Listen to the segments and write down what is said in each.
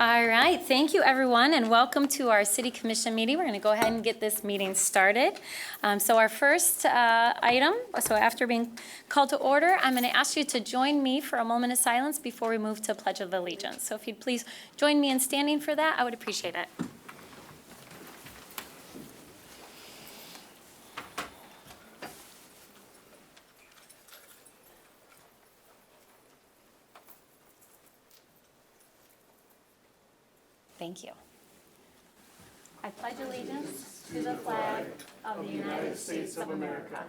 All right, thank you everyone and welcome to our City Commission meeting. We're going to go ahead and get this meeting started. So our first item, so after being called to order, I'm going to ask you to join me for a moment of silence before we move to Pledge of Allegiance. So if you'd please join me in standing for that, I would appreciate it. Thank you. I pledge allegiance to the flag of the United States of America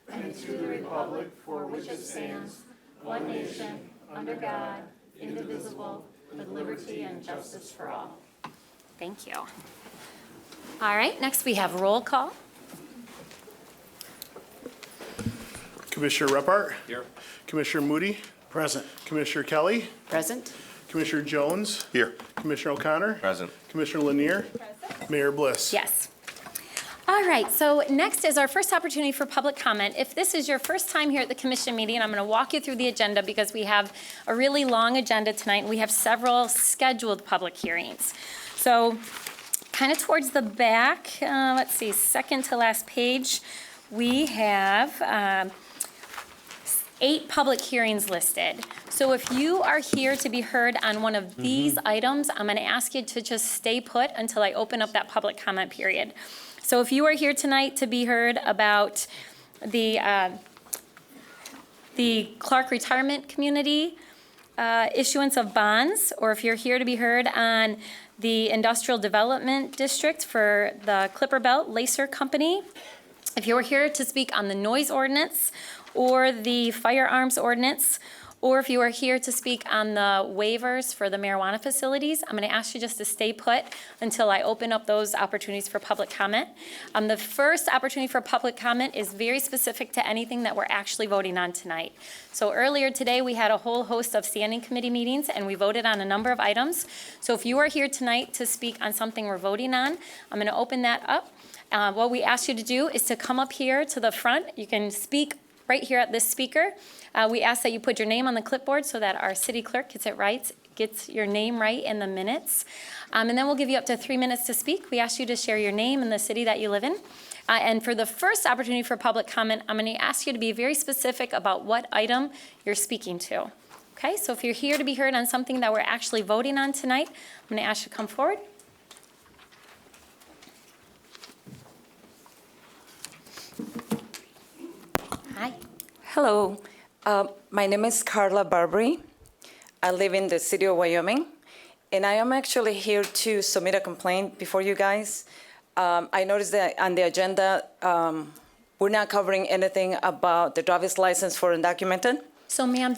and to the republic for which it stands, one nation, under God, indivisible, with liberty and justice for all. Thank you. All right, next we have roll call. Commissioner Repart. Here. Commissioner Moody. Present. Commissioner Kelly. Present. Commissioner Jones. Here. Commissioner O'Connor. Present. Commissioner Lanier. Present. Mayor Bliss. Yes. All right, so next is our first opportunity for public comment. If this is your first time here at the commission meeting, I'm going to walk you through the agenda because we have a really long agenda tonight and we have several scheduled public hearings. So kind of towards the back, let's see, second to last page, we have 8 public hearings listed. So if you are here to be heard on one of these items, I'm going to ask you to just stay put until I open up that public comment period. So if you are here tonight to be heard about the Clark Retirement Community issuance of bonds, or if you're here to be heard on the Industrial Development District for the Clipper Belt Lacer Company, if you're here to speak on the noise ordinance or the firearms ordinance, or if you are here to speak on the waivers for the marijuana facilities, I'm going to ask you just to stay put until I open up those opportunities for public comment. The first opportunity for public comment is very specific to anything that we're actually voting on tonight. So earlier today, we had a whole host of standing committee meetings, and we voted on a number of items. So if you are here tonight to speak on something we're voting on, I'm going to open that up. What we ask you to do is to come up here to the front. You can speak right here at this speaker. We ask that you put your name on the clipboard so that our city clerk gets your name right in the minutes. And then we'll give you up to 3 minutes to speak. We ask you to share your name and the city that you live in. And for the first opportunity for public comment, I'm going to ask you to be very specific about what item you're speaking to. Okay, so if you're here to be heard on something that we're actually voting on tonight, I'm going to ask you to come forward. Hi. Hello. My name is Carla Barbary. I live in the city of Wyoming, and I am actually here to submit a complaint before you guys. I noticed that on the agenda, we're not covering anything about the driver's license for undocumented. So, ma'am,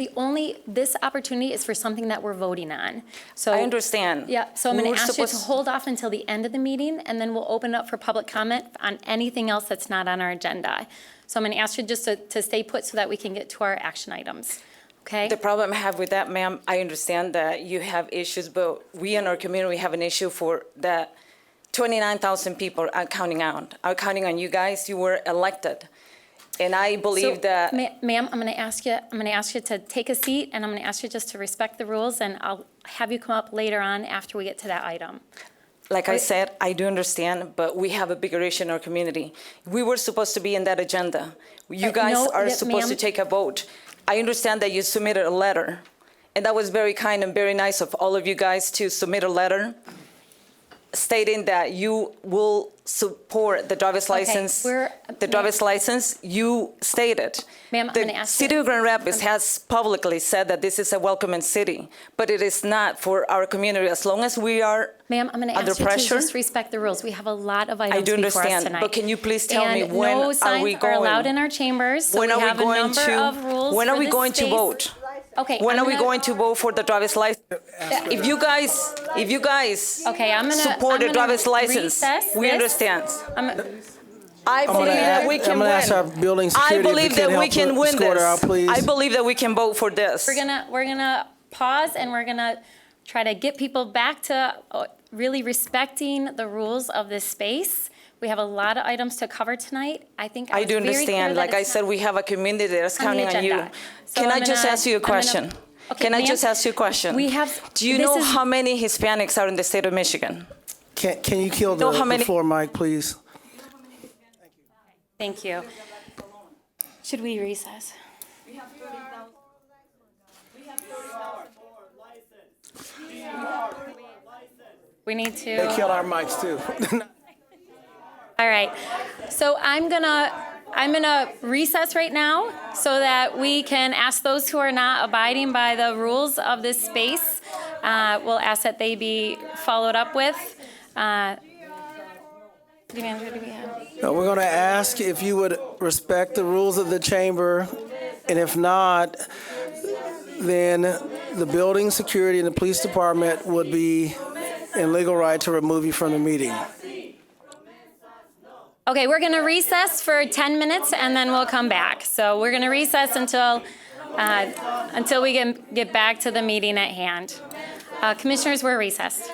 this opportunity is for something that we're voting on. So I understand. Yeah, so I'm going to ask you to hold off until the end of the meeting, and then we'll open up for public comment on anything else that's not on our agenda. So I'm going to ask you just to stay put so that we can get to our action items, okay? The problem I have with that, ma'am, I understand that you have issues, but we in our community have an issue for that 29,000 people are counting on you guys. You were elected. And I believe that... Ma'am, I'm going to ask you to take a seat, and I'm going to ask you just to respect the rules, and I'll have you come up later on after we get to that item. Like I said, I do understand, but we have a bigger issue in our community. We were supposed to be in that agenda. You guys are supposed to take a vote. I understand that you submitted a letter, and that was very kind and very nice of all of you guys to submit a letter stating that you will support the driver's license. The driver's license, you stated. Ma'am, I'm going to ask you. The City of Grand Rapids has publicly said that this is a welcoming city, but it is not for our community as long as we are Ma'am, I'm going to ask you to just respect the rules. We have a lot of items before us tonight. I do understand, but can you please tell me when no are we signs going? are allowed in our chambers, so when we are have we going a number of rules when are we going to space. vote? Okay. When are we going to vote for the driver's license? If you guys okay, support the driver's license, we understand. I believe that we can win. I believe that we can win this. I believe that we can vote for this. We're gonna pause, and we're gonna try to get people back to really respecting the rules of this space. We have a lot of items to cover tonight. I think I do understand. Like I said, we have a community that's counting on you. Can I just ask you a question? Okay, Can I ma'am, just ask you a question? we have. Do you this know is- how many Hispanics are in the state of Michigan? Can you kill Know how the many- floor mic, please? Thank you. Should we recess? We need They to. kill our mics too. All right. So I'm gonna recess right now so that we can ask those who are not abiding by the rules of this space. We'll ask that they be followed up with. City Manager, do we have? No, we're going to ask if you would respect the rules of the chamber, and if not, then the building security and the police department would be in legal right to remove you from the meeting. Okay, we're gonna recess for 10 minutes and then we'll come back. So we're gonna recess until we get back to the meeting at hand. Commissioners, we're recessed.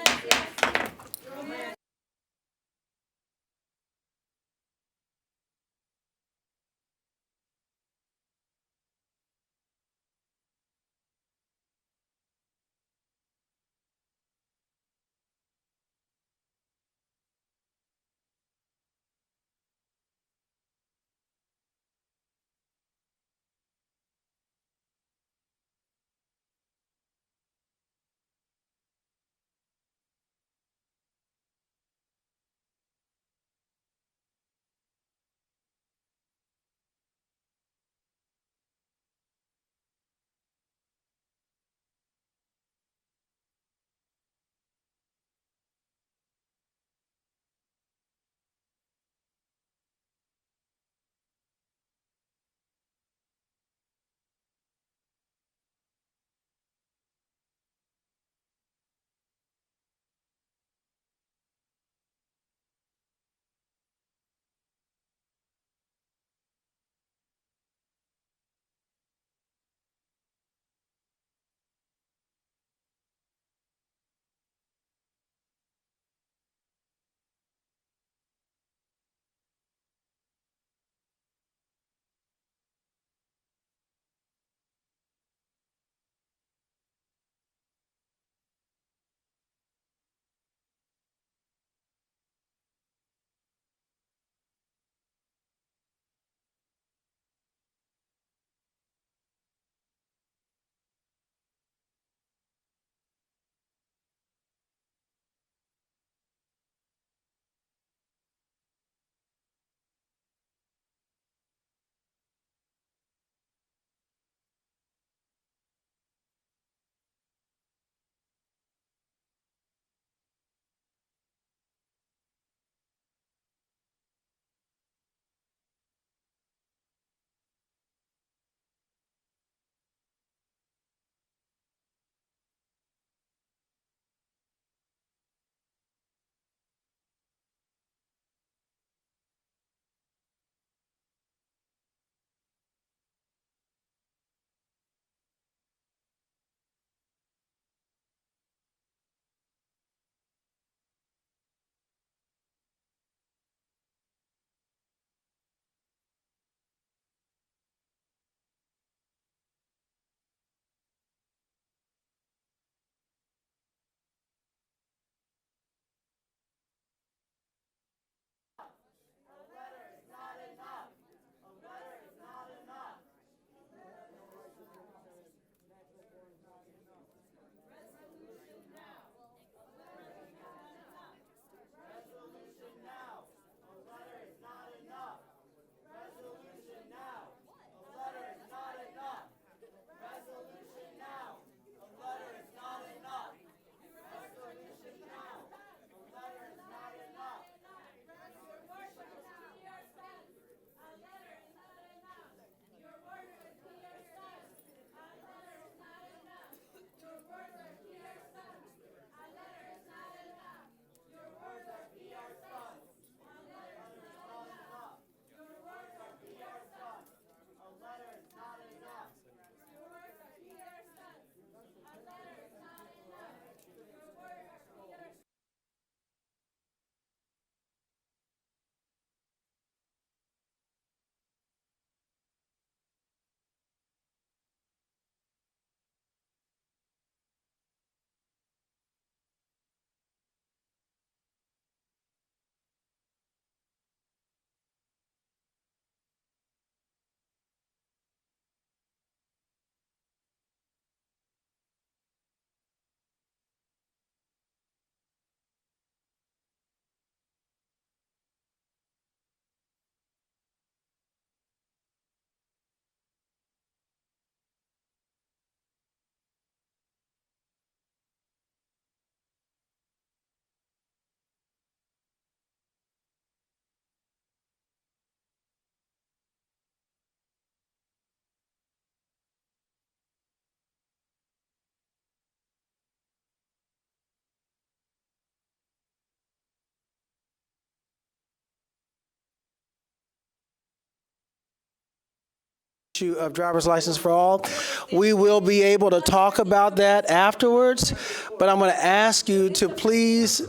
issue of driver's license for all. We will be able to talk about that afterwards, but I'm going to ask you to please,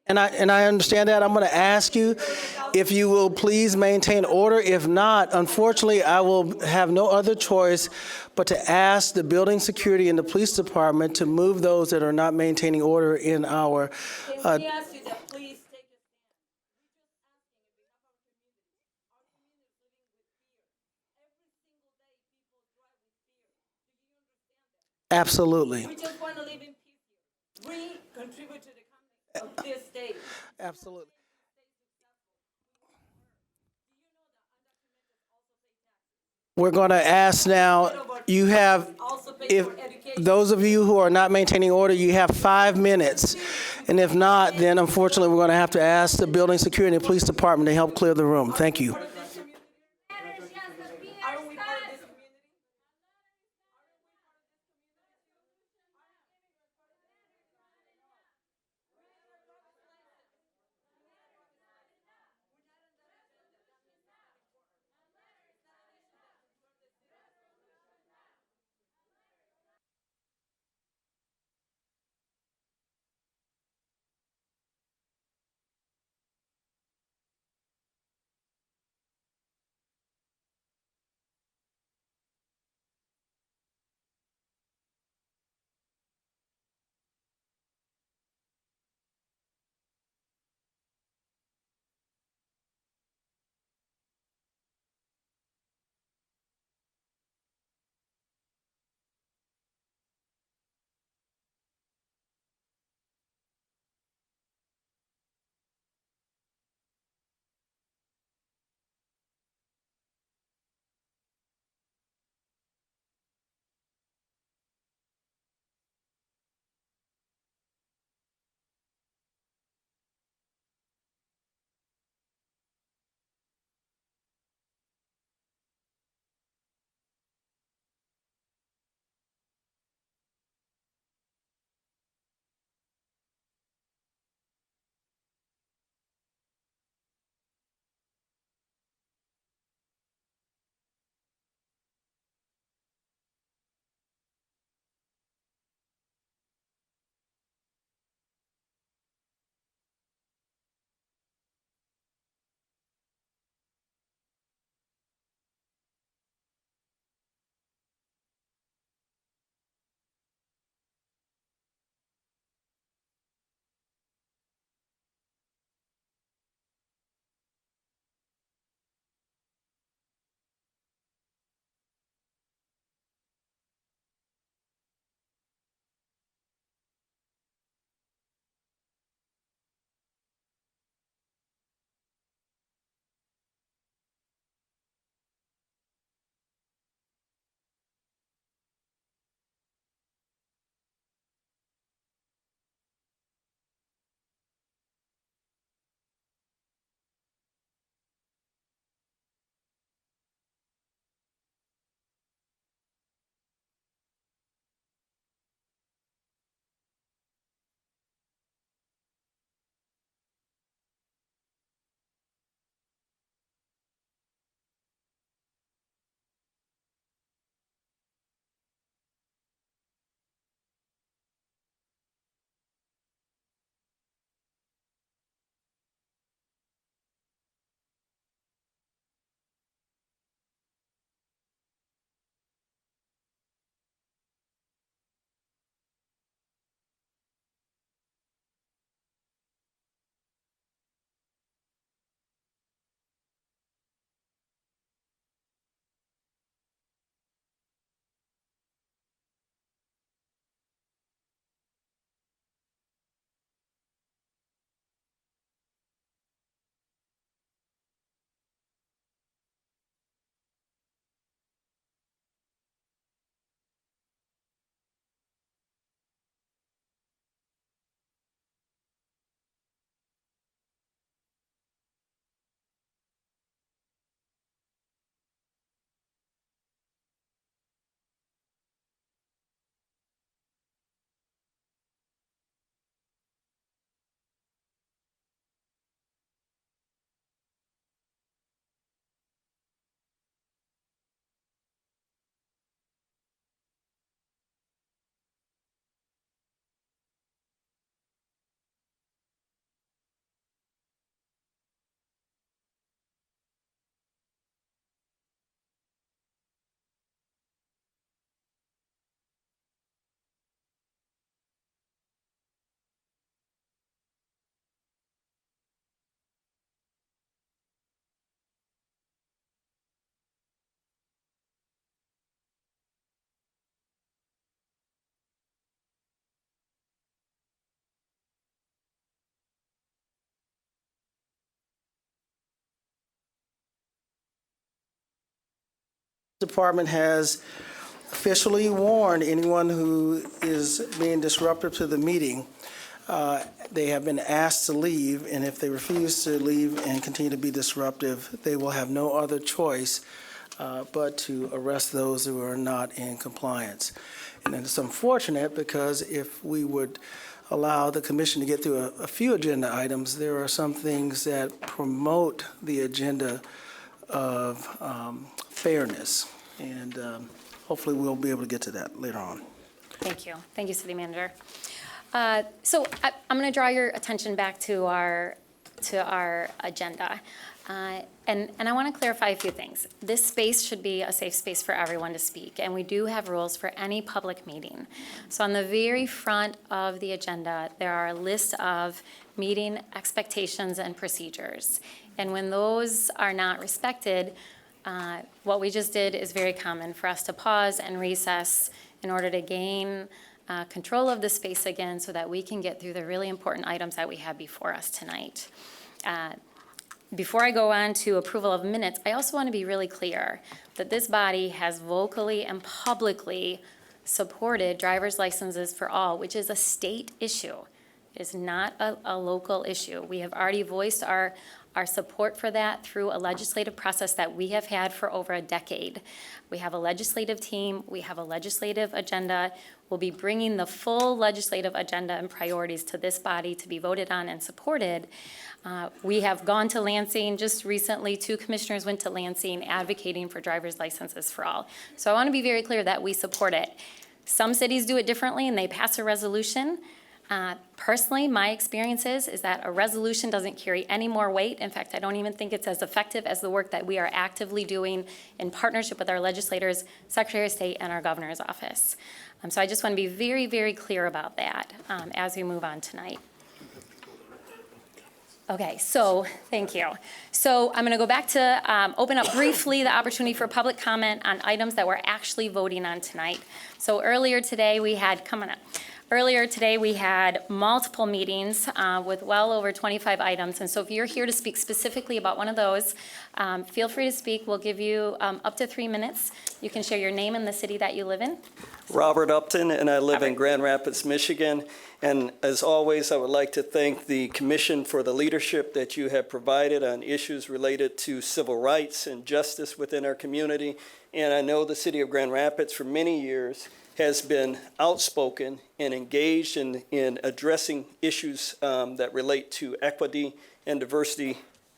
and I understand that, I'm going to ask you if you will please maintain order. If not, unfortunately, I will have no other choice but to ask the building security and the police department to move those that are not maintaining order in our. Can we ask you to please take a stand? Absolutely. We just want to live in peace here. We contribute to the economy of this state. Absolutely. We're going to ask now, you have, if those of you who are not maintaining order, you have 5 minutes. And if not, then unfortunately, we're going to have to ask the building security and police department to help clear the room. Thank you. Department has officially warned anyone who is being disruptive to the meeting. They have been asked to leave, and if they refuse to leave and continue to be disruptive, they will have no other choice but to arrest those who are not in compliance. And it's unfortunate because if we would allow the commission to get through a few agenda items, there are some things that promote the agenda of fairness. And hopefully we'll be able to get to that later on. Thank you. Thank you, City Manager. So I'm going to draw your attention back to our agenda. And I want to clarify a few things. This space should be a safe space for everyone to speak, and we do have rules for any public meeting. So on the very front of the agenda, there are a list of meeting expectations and procedures. And when those are not respected, what we just did is very common for us to pause and recess in order to gain control of the space again so that we can get through the really important items that we have before us tonight. Before I go on to approval of minutes, I also want to be really clear that this body has vocally and publicly supported driver's licenses for all, which is a state issue. It is not a local issue. We have already voiced our support for that through a legislative process that we have had for over a decade. We have a legislative team. We have a legislative agenda. We'll be bringing the full legislative agenda and priorities to this body to be voted on and supported. We have gone to Lansing just recently. 2 commissioners went to Lansing advocating for driver's licenses for all. So I want to be very clear that we support it. Some cities do it differently and they pass a resolution. Personally, my experience is that a resolution doesn't carry any more weight. In fact, I don't even think it's as effective as the work that we are actively doing in partnership with our legislators, Secretary of State, and our governor's office. So I just want to be very, very clear about that as we move on tonight. Okay, so thank you. So I'm going to go back to open up briefly the opportunity for public comment on items that we're actually voting on tonight. So earlier today we had, multiple meetings with well over 25 items. And so if you're here to speak specifically about one of those, feel free to speak. We'll give you up to 3 minutes. You can share your name and the city that you live in. Robert Upton, and I live in Grand Rapids, Michigan. And as always, I would like to thank the Commission for the leadership that you have provided on issues related to civil rights and justice within our community. And I know the City of Grand Rapids for many years has been outspoken and engaged in addressing issues that relate to equity and diversity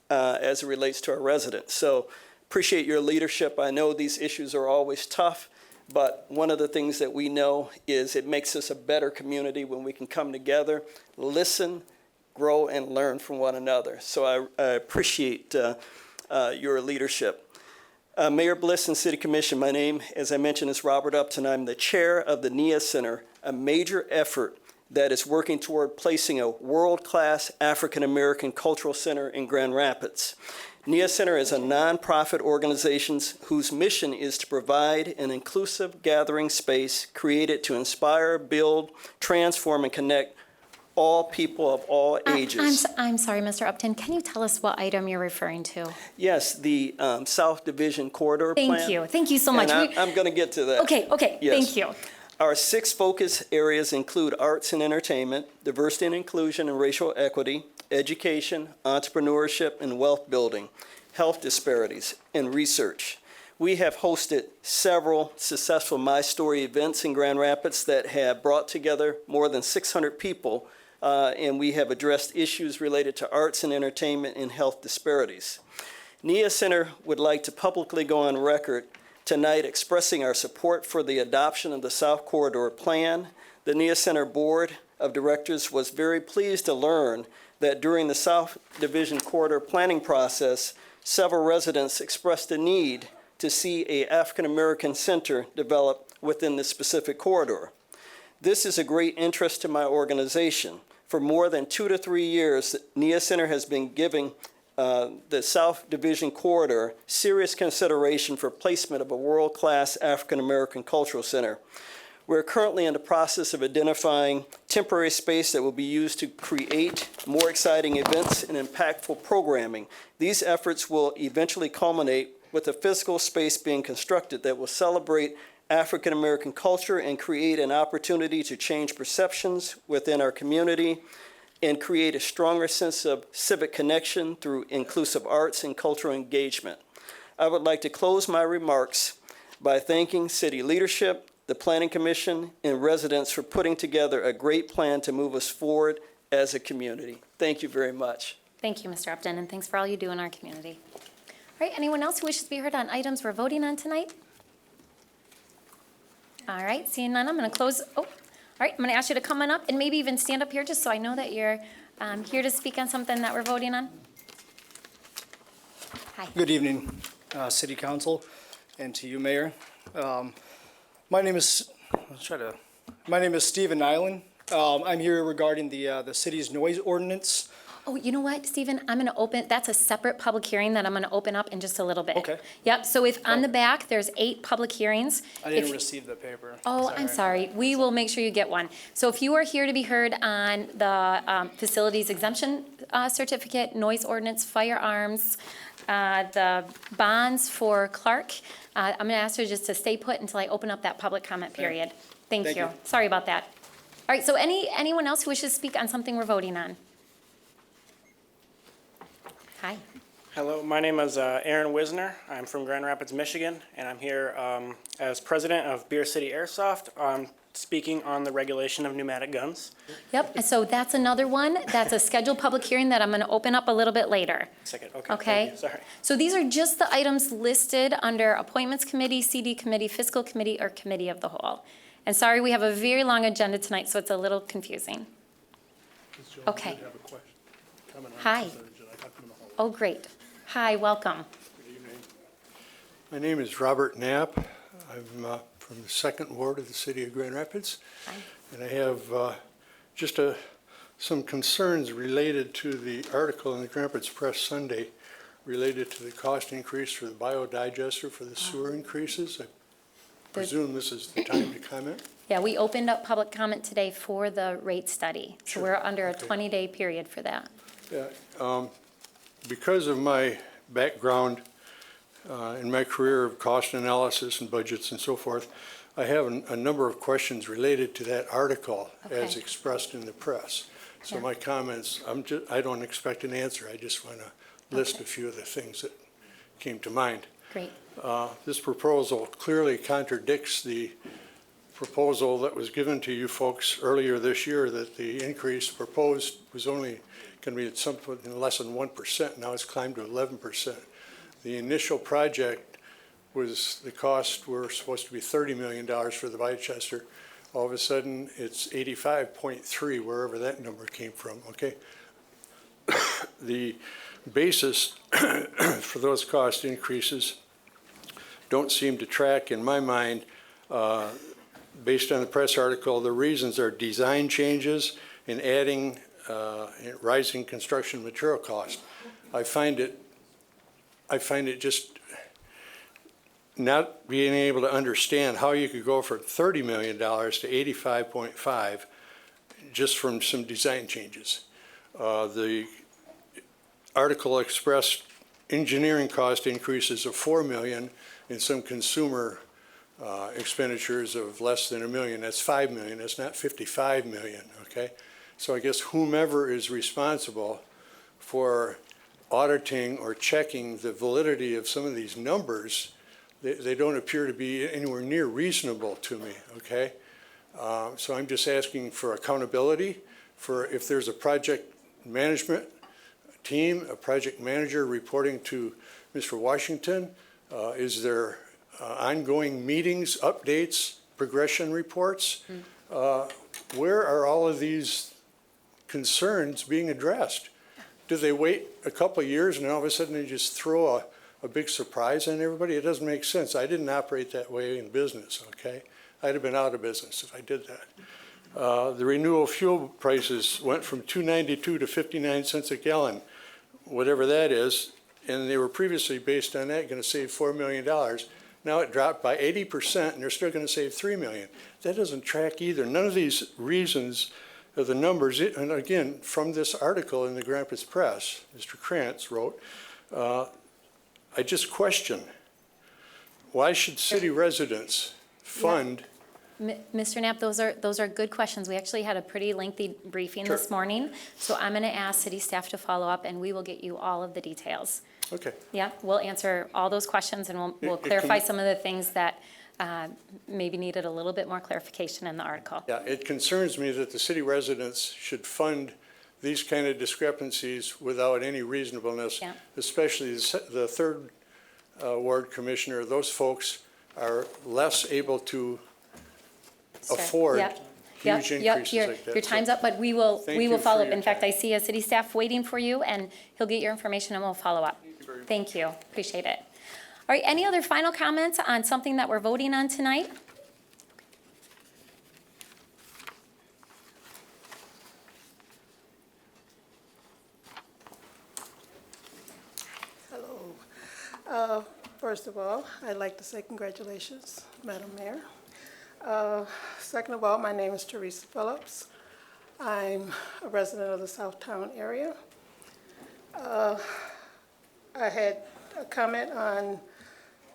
as it relates to our residents. So appreciate your leadership. I know these issues are always tough, but one of the things that we know is it makes us a better community when we can come together, listen, grow, and learn from one another. So I appreciate your leadership. Mayor Bliss and City Commission, my name, as I mentioned, is Robert Upton. I'm the chair of the NIA Center, a major effort that is working toward placing a world-class African-American cultural center in Grand Rapids. NIA Center is a nonprofit organization whose mission is to provide an inclusive gathering space created to inspire, build, transform, and connect all people of all ages. I'm sorry, Mr. Upton. Can you tell us what item you're referring to? Yes, the South Division Corridor Plan. Thank you. Thank you so much. And I'm going to get to that. Okay. Yes. Thank you. Our 6 focus areas include arts and entertainment, diversity and inclusion and racial equity, education, entrepreneurship and wealth building, health disparities, and research. We have hosted several successful My Story events in Grand Rapids that have brought together more than 600 people, and we have addressed issues related to arts and entertainment and health disparities. NIA Center would like to publicly go on record tonight expressing our support for the adoption of the South Corridor Plan. The NIA Center Board of Directors was very pleased to learn that during the South Division Corridor planning process, several residents expressed a need to see an African-American center develop within the specific corridor. This is a great interest to my organization. For more than 2 to 3 years, the NIA Center has been giving the South Division Corridor serious consideration for placement of a world-class African-American cultural center. We're currently in the process of identifying temporary space that will be used to create more exciting events and impactful programming. These efforts will eventually culminate with a physical space being constructed that will celebrate African American culture and create an opportunity to change perceptions within our community and create a stronger sense of civic connection through inclusive arts and cultural engagement. I would like to close my remarks by thanking city leadership, the Planning Commission, and residents for putting together a great plan to move us forward as a community. Thank you very much. Thank you, Mr. Upton, and thanks for all you do in our community. All right, anyone else who wishes to be heard on items we're voting on tonight? All right, seeing none, I'm going to close. Oh, all right, I'm going to ask you to come on up and maybe even stand up here just so I know that you're here to speak on something that we're voting on. Hi. Good evening, City Council, and to you, Mayor. My name is Stephen Nyland. I'm here regarding the city's noise ordinance. Oh, you know what, Stephen? I'm going to open, that's a separate public hearing that I'm going to open up in just a little bit. Okay. Yep, so if on the back, there's 8 public hearings. I didn't If- receive the paper. Oh, I'm sorry. We will make sure you get one. So if you are here to be heard on the facilities exemption certificate, noise ordinance, firearms, the bonds for Clark, I'm going to ask you just to stay put until I open up that public comment period. Thank Thank you. you. Sorry about that. All right, so anyone else who wishes to speak on something we're voting on? Hi. Hello, my name is Aaron Wisner. I'm from Grand Rapids, Michigan, and I'm here as president of Beer City Airsoft, speaking on the regulation of pneumatic guns. Yep, and so that's another one. That's a scheduled public hearing that I'm going to open up a little bit later. Second, okay. Okay. Thank you. Sorry. So these are just the items listed under Appointments Committee, CD Committee, Fiscal Committee, or Committee of the Whole. And sorry, we have a very long agenda tonight, so it's a little confusing. Okay. Hi. Oh, great. Hi, welcome. My name is Robert Knapp. I'm from the 2nd Ward of the City of Grand Rapids. Hi. And I have just some concerns related to the article in the Grand Rapids Press Sunday related to the cost increase for the biodigester for the sewer increases. I presume this is the time to comment. Yeah, we opened up public comment today for the rate study. So Sure. we're under a Okay. 20-day period for that. Yeah, because of my background in my career of cost analysis and budgets and so forth, I have a number of questions related to that article as Okay. expressed in the press. So Yeah. my comments, I don't expect an answer. I just want to list Okay. a few of the things that came to mind. Great. This proposal clearly contradicts the proposal that was given to you folks earlier this year, that the increase proposed was only going to be at something less than 1%. Now it's climbed to 11%. The initial project was, the costs were supposed to be $30 million for the Biochester. All of a sudden, it's 85.3, wherever that number came from, okay? The basis for those cost increases don't seem to track, in my mind, based on the press article. The reasons are design changes and adding rising construction material costs. I find it just not being able to understand how you could go from $30 million to 85.5 just from some design changes. The article expressed engineering cost increases of $4 million and some consumer expenditures of less than $1 million. That's $5 million. That's not $55 million, okay? So I guess whomever is responsible for auditing or checking the validity of some of these numbers, they don't appear to be anywhere near reasonable to me, okay? So I'm just asking for accountability, for if there's a project management team, a project manager reporting to Mr. Washington, is there ongoing meetings, updates, progression reports? Where are all of these concerns being addressed? Do they wait a couple of years and all of a sudden they just throw a big surprise on everybody? It doesn't make sense. I didn't operate that way in business, okay? I'd have been out of business if I did that. The renewable fuel prices went from $2.92 to 59 cents a gallon, whatever that is, and they were previously, based on that, going to save $4 million. Now it dropped by 80%, and they're still going to save $3 million. That doesn't track either. None of these reasons are the numbers, and again, from this article in the Grand Rapids Press, Mr. Krantz wrote, I just question why should city residents fund? Mr. Knapp, those are good questions. We actually had a pretty lengthy briefing this Sure. morning, so I'm going to ask city staff to follow up, and we will get you all of the details. Okay. Yeah, we'll answer all those questions, and we'll It clarify can- some of the things that maybe needed a little bit more clarification in the article. Yeah, it concerns me that the city residents should fund these kind of discrepancies without any reasonableness, Yeah. especially the third ward commissioner. Those folks are less able to Sure. afford Yep. huge Yep. increases Your- like that. Your time's up, but we will Thank you follow for up. your In fact, time. I see a city staff waiting for you, and he'll get your information, and we'll follow up. Thank you, appreciate it. All right, any other final comments on something that we're voting on tonight? Hello. First of all, I'd like to say congratulations, Madam Mayor. Second of all, my name is Teresa Phillips. I'm a resident of the Southtown area. I had a comment on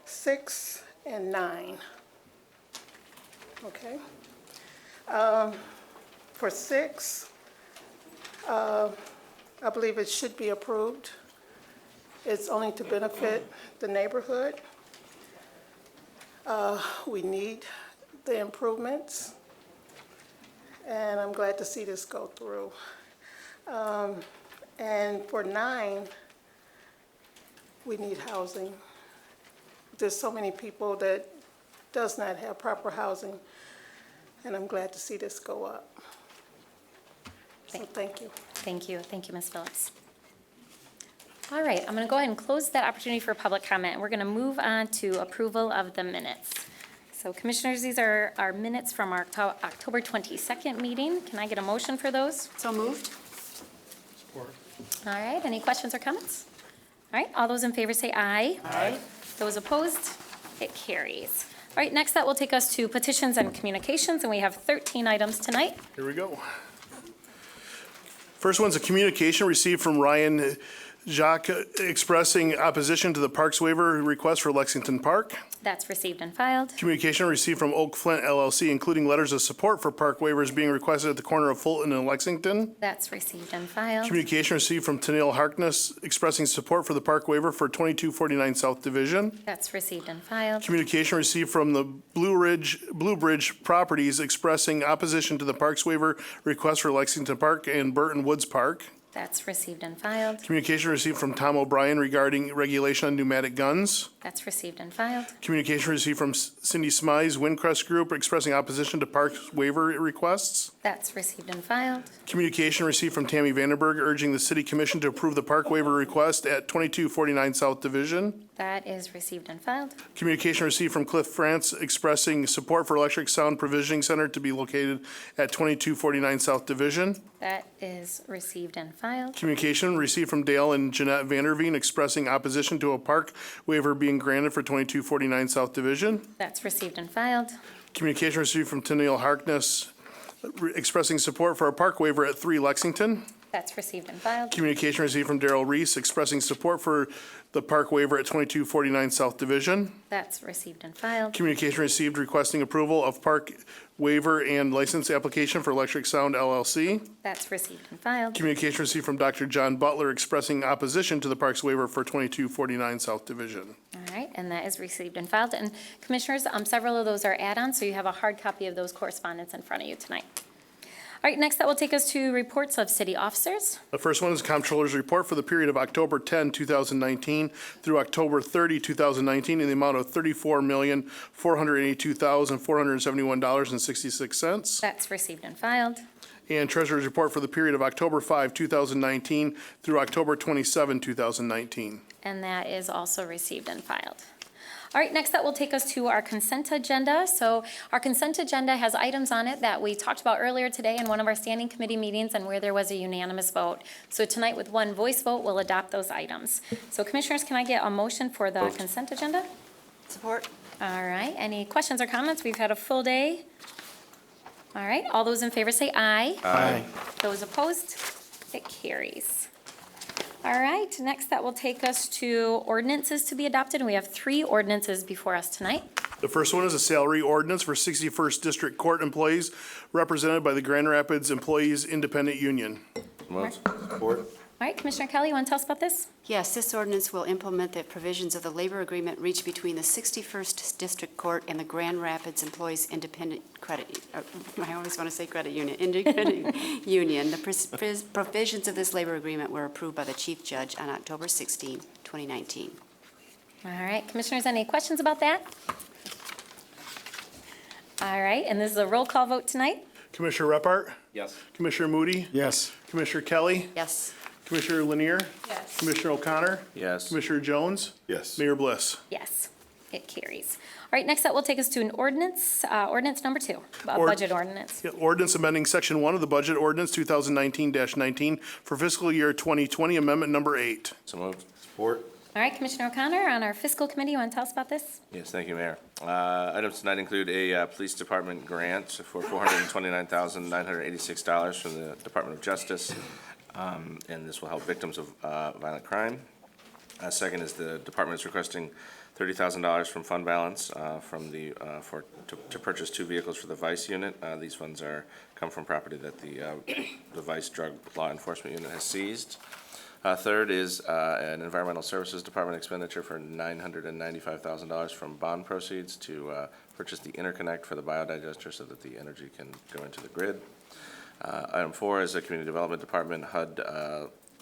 6 and 9. Okay? For 6, I believe it should be approved. It's only to benefit the neighborhood. We need the improvements, and I'm glad to see this go through. And for 9, we need housing. There's so many people that does not have proper housing, and I'm glad to see this go up. So thank you. Thank you, Ms. Phillips. All right, I'm going to go ahead and close that opportunity for public comment. We're going to move on to approval of the minutes. So Commissioners, these are our minutes from our October 22nd meeting. Can I get a motion for those? So moved. All right, any questions or comments? All right, all those in favor say aye. Aye. Those opposed? It carries. All right, next that will take us to petitions and communications, and we have 13 items tonight. Here we go. First one's a communication received from Ryan Jacques expressing opposition to the parks waiver request for Lexington Park. That's received and filed. Communication received from Oak Flint LLC, including letters of support for park waivers being requested at the corner of Fulton and Lexington. That's received and filed. Communication received from Tennille Harkness expressing support for the park waiver for 2249 South Division. That's received and filed. Communication received from the Blue Bridge Properties expressing opposition to the parks waiver request for Lexington Park and Burton Woods Park. That's received and filed. Communication received from Tom O'Brien regarding regulation on pneumatic guns. That's received and filed. Communication received from Cindy Smize Windcrest Group expressing opposition to parks waiver requests. That's received and filed. Communication received from Tammy Vandenberg urging the city commission to approve the park waiver request at 2249 South Division. That is received and filed. Communication received from Cliff France expressing support for electric sound provisioning center to be located at 2249 South Division. That is received and filed. Communication received from Dale and Jeanette Vanderveen expressing opposition to a park waiver being granted for 2249 South Division. That's received and filed. Communication received from Tennille Harkness expressing support for a park waiver at 3 Lexington. That's received and filed. Communication received from Darrell Reese expressing support for the park waiver at 2249 South Division. That's received and filed. Communication received requesting approval of park waiver and license application for Electric Sound LLC. That's received and filed. Communication received from Dr. John Butler expressing opposition to the parks waiver for 2249 South Division. All right, and that is received and filed. And Commissioners, several of those are add-ons, so you have a hard copy of those correspondence in front of you tonight. All right, next that will take us to reports of city officers. The first one is the Comptroller's Report for the period of October 10, 2019 through October 30, 2019 in the amount of $34,482,471.66. That's received and filed. And Treasurer's Report for the period of October 5, 2019 through October 27, 2019. And that is also received and filed. All right, next that will take us to our consent agenda. So our consent agenda has items on it that we talked about earlier today in one of our standing committee meetings and where there was a unanimous vote. So tonight with one voice vote, we'll adopt those items. So Commissioners, can I get a motion for the consent agenda? Support. All right, any questions or comments? We've had a full day. All right, all those in favor say aye. Aye. Those opposed? It carries. All right, next that will take us to ordinances to be adopted, and we have 3 ordinances before us tonight. The first one is a salary ordinance for 61st District Court employees represented by the Grand Rapids Employees Independent Union. Moved. Support. All right, Commissioner Kelly, you want to tell us about this? Yes, this ordinance will implement the provisions of the labor agreement reached between the 61st District Court and the Grand Rapids Employees Independent Credit, I always want to say credit union, independent union. The provisions of this labor agreement were approved by the Chief Judge on October 16, 2019. All right, Commissioners, any questions about that? All right, and this is a roll call vote tonight. Commissioner Repart, Yes. Commissioner Moody, Yes. Commissioner Kelly, Yes. Commissioner Lanier, Yes. Commissioner O'Connor, Yes. Commissioner Jones, Yes. Mayor Bliss. Yes, it carries. All right, next that will take us to an ordinance, ordinance number 2, a Ord- budget ordinance. Yeah, Ordinance amending Section 1 of the Budget Ordinance 2019-19 for fiscal year 2020, Amendment Number 8. So moved. Support. All right, Commissioner O'Connor, on our fiscal committee, you want to tell us about this? Yes, thank you, Mayor. Items tonight include a police department grant for $429,986 from the Department of Justice, and this will help victims of violent crime. Second is the department is requesting $30,000 from fund balance to purchase 2 vehicles for the Vice unit. These funds come from property that the Vice Drug Law Enforcement Unit has seized. Third is an Environmental Services Department expenditure for $995,000 from bond proceeds to purchase the interconnect for the biodigester so that the energy can go into the grid. Item 4 is a Community Development Department HUD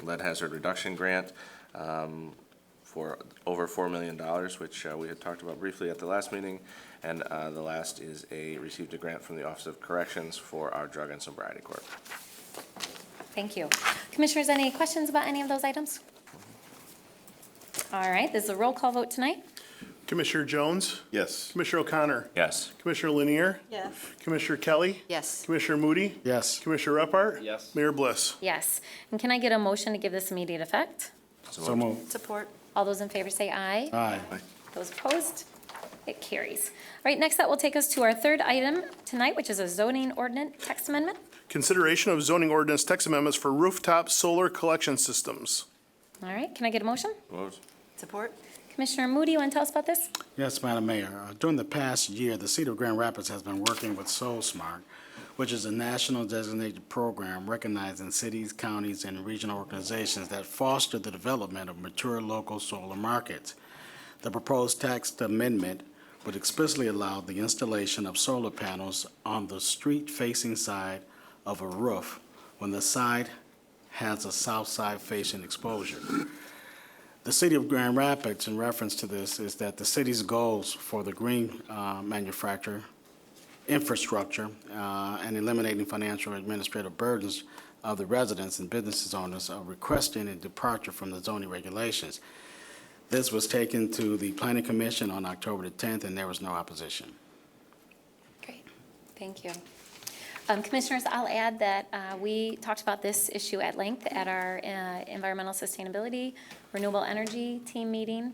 lead hazard reduction grant for over $4 million, which we had talked about briefly at the last meeting. And the last is received a grant from the Office of Corrections for our Drug and Sobriety Court. Thank you. Commissioners, any questions about any of those items? All right, this is a roll call vote tonight. Commissioner Jones, Yes. Commissioner O'Connor, Yes. Commissioner Lanier, Yes. Commissioner Kelly, Yes. Commissioner Moody, Yes. Commissioner Repart. Yes. Mayor Bliss. Yes. And can I get a motion to give this immediate effect? So moved. Support. All those in favor say aye. Aye. Those opposed? It carries. All right, next that will take us to our 3rd item tonight, which is a zoning ordinance text amendment. Consideration of zoning ordinance text amendments for rooftop solar collection systems. All right, can I get a motion? Moved. Support. Commissioner Moody, you want to tell us about this? Yes, Madam Mayor. During the past year, the City of Grand Rapids has been working with SoulSmart, which is a national designated program recognizing cities, counties, and regional organizations that foster the development of mature local solar markets. The proposed text amendment would explicitly allow the installation of solar panels on the street-facing side of a roof when the side has a south side facing exposure. The City of Grand Rapids, in reference to this, is that the city's goals for the green manufacture infrastructure and eliminating financial and administrative burdens of the residents and businesses owners are requesting a departure from the zoning regulations. This was taken to the Planning Commission on October the 10th, and there was no opposition. Great, thank you. Commissioners, I'll add that we talked about this issue at length at our Environmental Sustainability Renewable Energy Team meeting.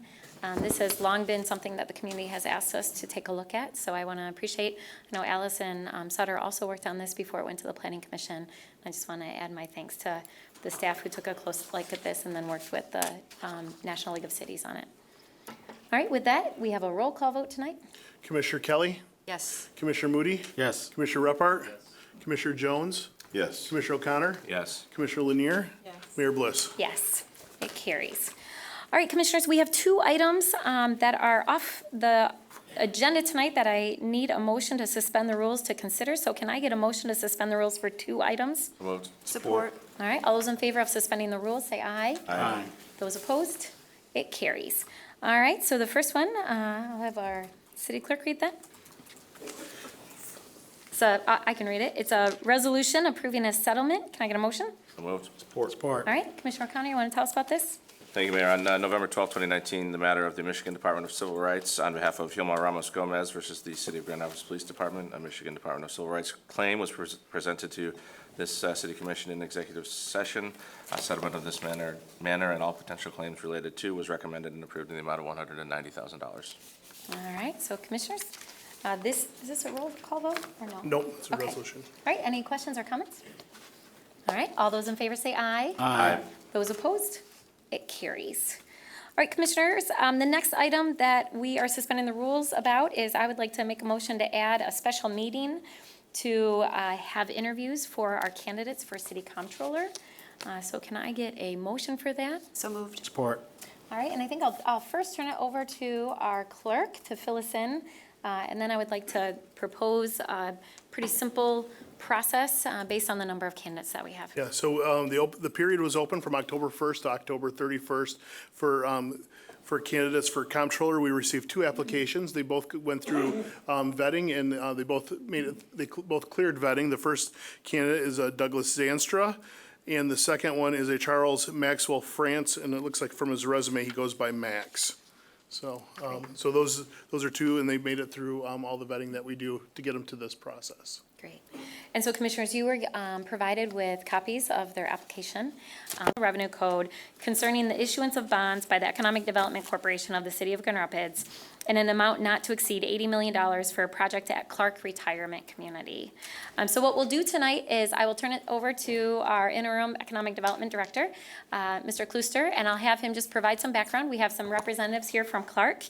This has long been something that the community has asked us to take a look at, so I want to appreciate, I know Alice and Sutter also worked on this before it went to the Planning Commission. I just want to add my thanks to the staff who took a close look at this and then worked with the National League of Cities on it. All right, with that, we have a roll call vote tonight. Commissioner Kelly, Yes. Commissioner Moody, Yes. Commissioner Repart, Commissioner Jones, Yes. Commissioner O'Connor, Yes. Commissioner Lanier, Yes. Mayor Bliss. Yes, it carries. All right, Commissioners, we have 2 items that are off the agenda tonight that I need a motion to suspend the rules to consider. So can I get a motion to suspend the rules for 2 items? Moved. Support. All right, all those in favor of suspending the rules, say aye. Aye. Those opposed? It carries. All right, so the first one, I'll have our city clerk read that. So I can read it. It's a resolution approving a settlement. Can I get a motion? So moved. Support. All right, Commissioner O'Connor, you want to tell us about this? Thank you, Mayor. On November 12, 2019, the matter of the Michigan Department of Civil Rights on behalf of Hilma Ramos Gomez versus the City of Grand Rapids Police Department, a Michigan Department of Civil Rights claim was presented to this City Commission in executive session. A settlement of this manner and all potential claims related to was recommended and approved in the amount of $190,000. All right, so Commissioners, is this a roll call vote or no? Nope, it's a Okay. resolution. All right, any questions or comments? All right, all those in favor say aye. Aye. Those opposed? It carries. All right, Commissioners, the next item that we are suspending the rules about is I would like to make a motion to add a special meeting to have interviews for our candidates for City Comptroller. So can I get a motion for that? So moved. Support. All right, and I think I'll first turn it over to our clerk to fill us in, and then I would like to propose a pretty simple process based on the number of candidates that we have. Yeah, so the period was open from October 1st to October 31st for candidates for comptroller. We received 2 applications. They both went through vetting, and they both cleared vetting. The first candidate is Douglas Zanstra, and the second one is a Charles Maxwell France, and it looks like from his resume he goes by Max. So so those are 2, and they made it through all the vetting that we do to get them to this process. Great. And so, Commissioners, you were provided with copies of their application, revenue code, concerning the issuance of bonds by the Economic Development Corporation of the City of Grand Rapids in an amount not to exceed $80 million for a project at Clark Retirement Community. So what we'll do tonight is I will turn it over to our interim Economic Development Director, Mr. Klooster, and I'll have him just provide some background. We have some representatives here from Clark.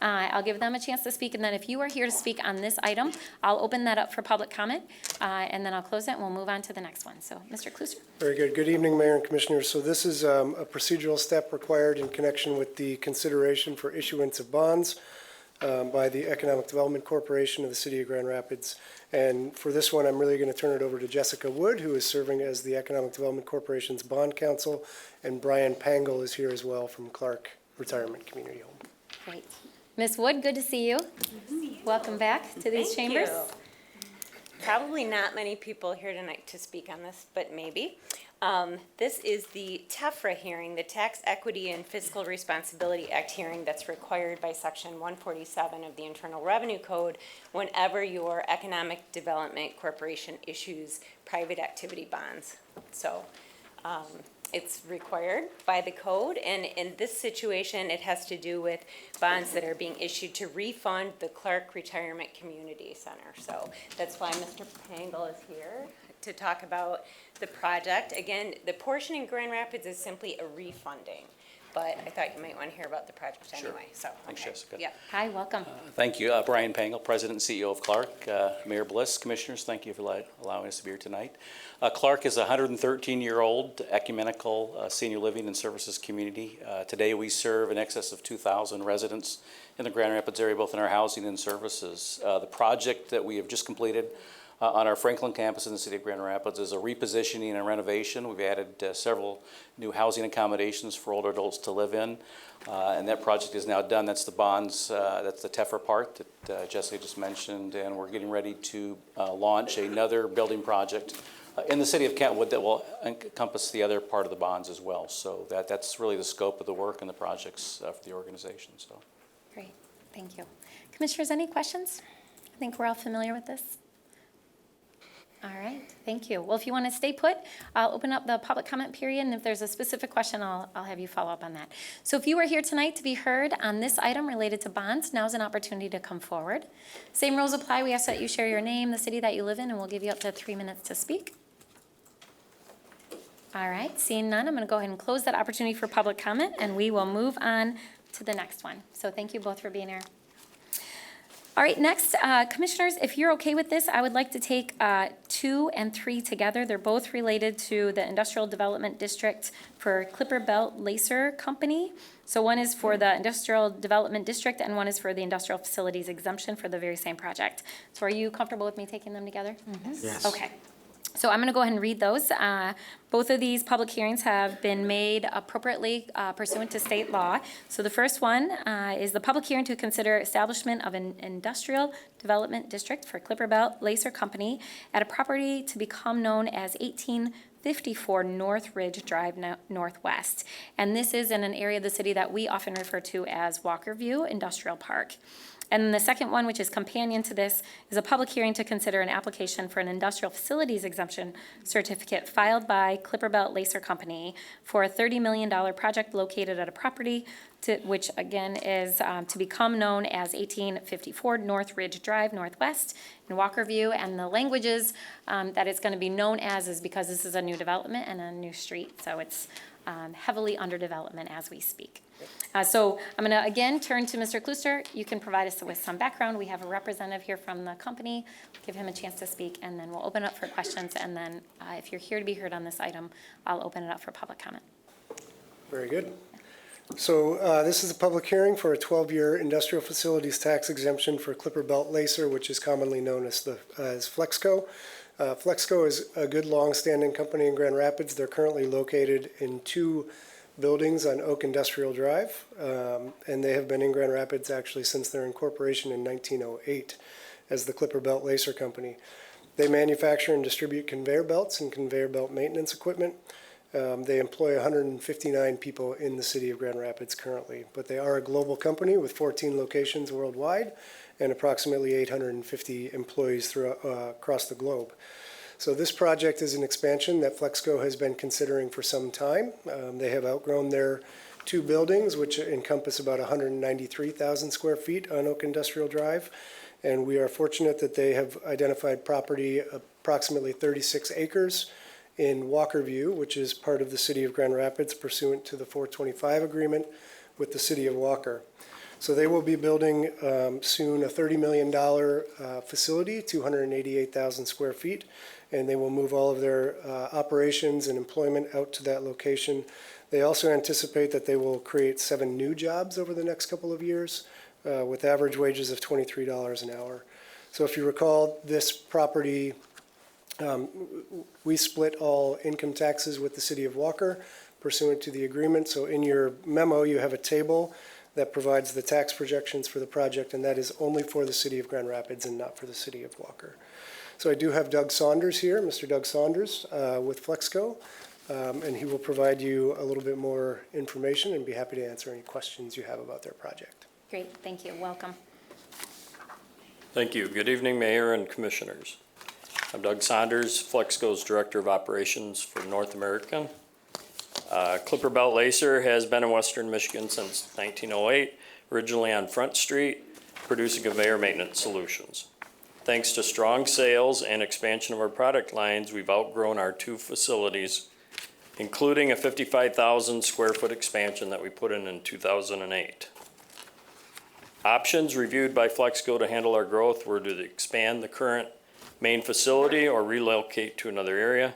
I'll give them a chance to speak, and then if you are here to speak on this item, I'll open that up for public comment, and then I'll close it and we'll move on to the next one. So, Mr. Klooster. Very good. Good evening, Mayor and Commissioners. So this is a procedural step required in connection with the consideration for issuance of bonds by the Economic Development Corporation of the City of Grand Rapids. And for this one, I'm really going to turn it over to Jessica Wood, who is serving as the Economic Development Corporation's bond counsel, and Brian Pangle is here as well from Clark Retirement Community Home. Great. Ms. Wood, good to see you. Welcome back to these chambers. Probably not many people here tonight to speak on this, but maybe. This is the TEFRA hearing, the Tax Equity and Fiscal Responsibility Act hearing that's required by Section 147 of the Internal Revenue Code whenever your Economic Development Corporation issues private activity bonds. So it's required by the code, and in this situation, it has to do with bonds that are being issued to refund the Clark Retirement Community Center. So that's why Mr. Pangle is here to talk about the project. Again, the portion in Grand Rapids is simply a refunding, but I thought you might want to hear about the project anyway. So, Thanks, Jessica. Yeah. Hi, welcome. Thank you. Brian Pangle, President and CEO of Clark. Mayor Bliss, Commissioners, thank you for allowing us to be here tonight. Clark is a 113-year-old ecumenical senior living and services community. Today we serve in excess of 2,000 residents in the Grand Rapids area, both in our housing and services. The project that we have just completed on our Franklin campus in the city of Grand Rapids is a repositioning and renovation. We've added several new housing accommodations for older adults to live in, and that project is now done. That's the bonds, that's the TEFRA part that Jessica just mentioned, and we're getting ready to launch another building project in the city of Kentwood that will encompass the other part of the bonds as well. So that's really the scope of the work and the projects for the organization. So. Great, thank you. Commissioners, any questions? I think we're all familiar with this. All right, thank you. Well, if you want to stay put, I'll open up the public comment period, and if there's a specific question, I'll have you follow up on that. So if you are here tonight to be heard on this item related to bonds, now's an opportunity to come forward. Same rules apply. We ask that you share your name, the city that you live in, and we'll give you up to 3 minutes to speak. All right, seeing none, I'm going to go ahead and close that opportunity for public comment, and we will move on to the next one. So thank you both for being here. All right, next, Commissioners, if you're okay with this, I would like to take 2 and 3 together. They're both related to the Industrial Development District for Clipper Belt Laser Company. So one is for the Industrial Development District and one is for the Industrial Facilities Exemption for the very same project. So are you comfortable with me taking them together? Mm-hmm. Yes. Okay. So I'm going to go ahead and read those. Both of these public hearings have been made appropriately pursuant to state law. So the first one is the public hearing to consider establishment of an industrial development district for Clipper Belt Laser Company at a property to become known as 1854 North Ridge Drive Northwest. And this is in an area of the city that we often refer to as Walker View Industrial Park. And the second one, which is companion to this, is a public hearing to consider an application for an industrial facilities exemption certificate filed by Clipper Belt Laser Company for a $30 million project located at a property which again is to become known as 1854 North Ridge Drive Northwest in Walker View. And the languages that it's going to be known as is because this is a new development and a new street. So it's heavily under development as we speak. So I'm going to again turn to Mr. Klooster. You can provide us with some background. We have a representative here from the company. Give him a chance to speak, and then we'll open up for questions. And then if you're here to be heard on this item, I'll open it up for public comment. Very good. So this is a public hearing for a 12-year industrial facilities tax exemption for Clipper Belt Lacer, which is commonly known as Flexco. Flexco is a good long-standing company in Grand Rapids. They're currently located in 2 buildings on Oak Industrial Drive, and they have been in Grand Rapids actually since their incorporation in 1908 as the Clipper Belt Lacer Company. They manufacture and distribute conveyor belts and conveyor belt maintenance equipment. They employ 159 people in the city of Grand Rapids currently, but they are a global company with 14 locations worldwide and approximately 850 employees across the globe. So this project is an expansion that Flexco has been considering for some time. They have outgrown their 2 buildings, which encompass about 193,000 square feet on Oak Industrial Drive. And we are fortunate that they have identified property approximately 36 acres in Walkerview, which is part of the city of Grand Rapids pursuant to the 425 agreement with the city of Walker. So they will be building soon a $30 million facility, 288,000 square feet, and they will move all of their operations and employment out to that location. They also anticipate that they will create 7 new jobs over the next couple of years with average wages of $23 an hour. So if you recall, this property, we split all income taxes with the city of Walker pursuant to the agreement. So in your memo, you have a table that provides the tax projections for the project, and that is only for the city of Grand Rapids and not for the city of Walker. So I do have Doug Saunders here, Mr. Doug Saunders with Flexco, and he will provide you a little bit more information and be happy to answer any questions you have about their project. Great, thank you. Welcome. Thank you. Good evening, Mayor and Commissioners. I'm Doug Saunders, Flexco's Director of Operations for North America. Clipper Belt Lacer has been in Western Michigan since 1908, originally on Front Street, producing conveyor maintenance solutions. Thanks to strong sales and expansion of our product lines, we've outgrown our 2 facilities, including a 55,000 square foot expansion that we put in 2008. Options reviewed by Flexco to handle our growth were to expand the current main facility or relocate to another area.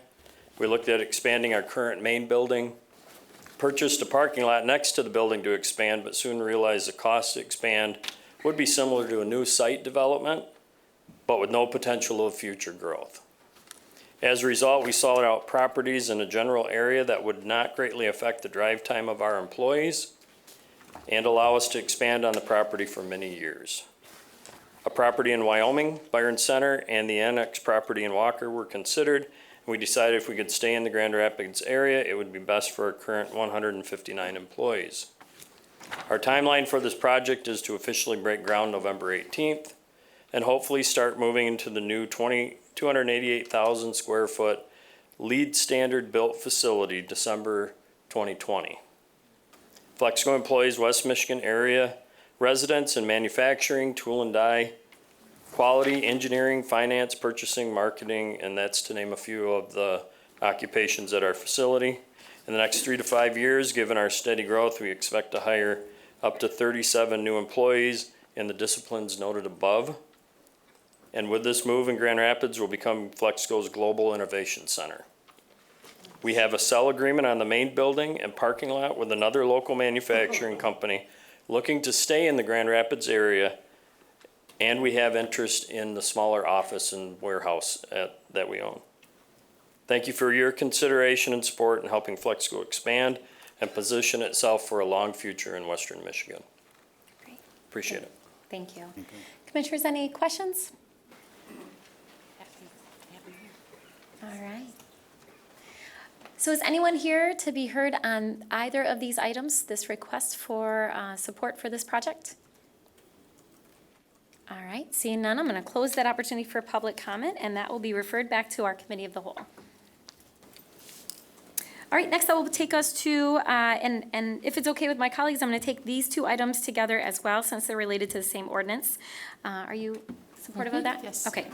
We looked at expanding our current main building, purchased a parking lot next to the building to expand, but soon realized the cost to expand would be similar to a new site development, but with no potential of future growth. As a result, we sought out properties in a general area that would not greatly affect the drive time of our employees and allow us to expand on the property for many years. A property in Wyoming, Byron Center, and the annex property in Walker were considered. We decided if we could stay in the Grand Rapids area, it would be best for our current 159 employees. Our timeline for this project is to officially break ground November 18th and hopefully start moving into the new 288,000 square foot LEED standard built facility December 2020. Flexco employs West Michigan area residents in manufacturing, tool and die, quality, engineering, finance, purchasing, marketing, and that's to name a few of the occupations at our facility. In the next 3 to 5 years, given our steady growth, we expect to hire up to 37 new employees in the disciplines noted above. And with this move in Grand Rapids, we'll become Flexco's Global Innovation Center. We have a sell agreement on the main building and parking lot with another local manufacturing company looking to stay in the Grand Rapids area, and we have interest in the smaller office and warehouse that we own. Thank you for your consideration and support in helping Flexco expand and position itself for a long future in Western Michigan. Great. Appreciate it. Thank you. Commissioners, any questions? All right. So is anyone here to be heard on either of these items, this request for support for this project? All right, seeing none, I'm going to close that opportunity for public comment, and that will be referred back to our committee of the whole. All right, next that will take us to, and if it's okay with my colleagues, I'm going to take these 2 items together as well, since they're related to the same ordinance. Are you supportive of that? Yes. Okay.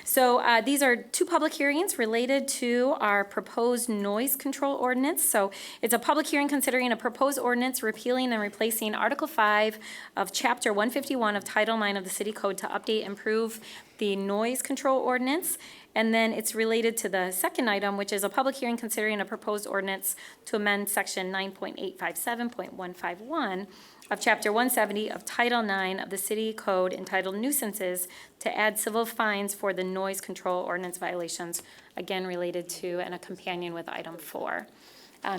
So these are two public hearings related to our proposed noise control ordinance. So it's a public hearing considering a proposed ordinance repealing and replacing Article 5 of Chapter 151 of Title 9 of the City Code to update and improve the noise control ordinance. And then it's related to the second item, which is a public hearing considering a proposed ordinance to amend Section 9.857.151 of Chapter 170 of Title 9 of the City Code entitled Nuisances to add civil fines for the noise control ordinance violations, again related to and a companion with item 4.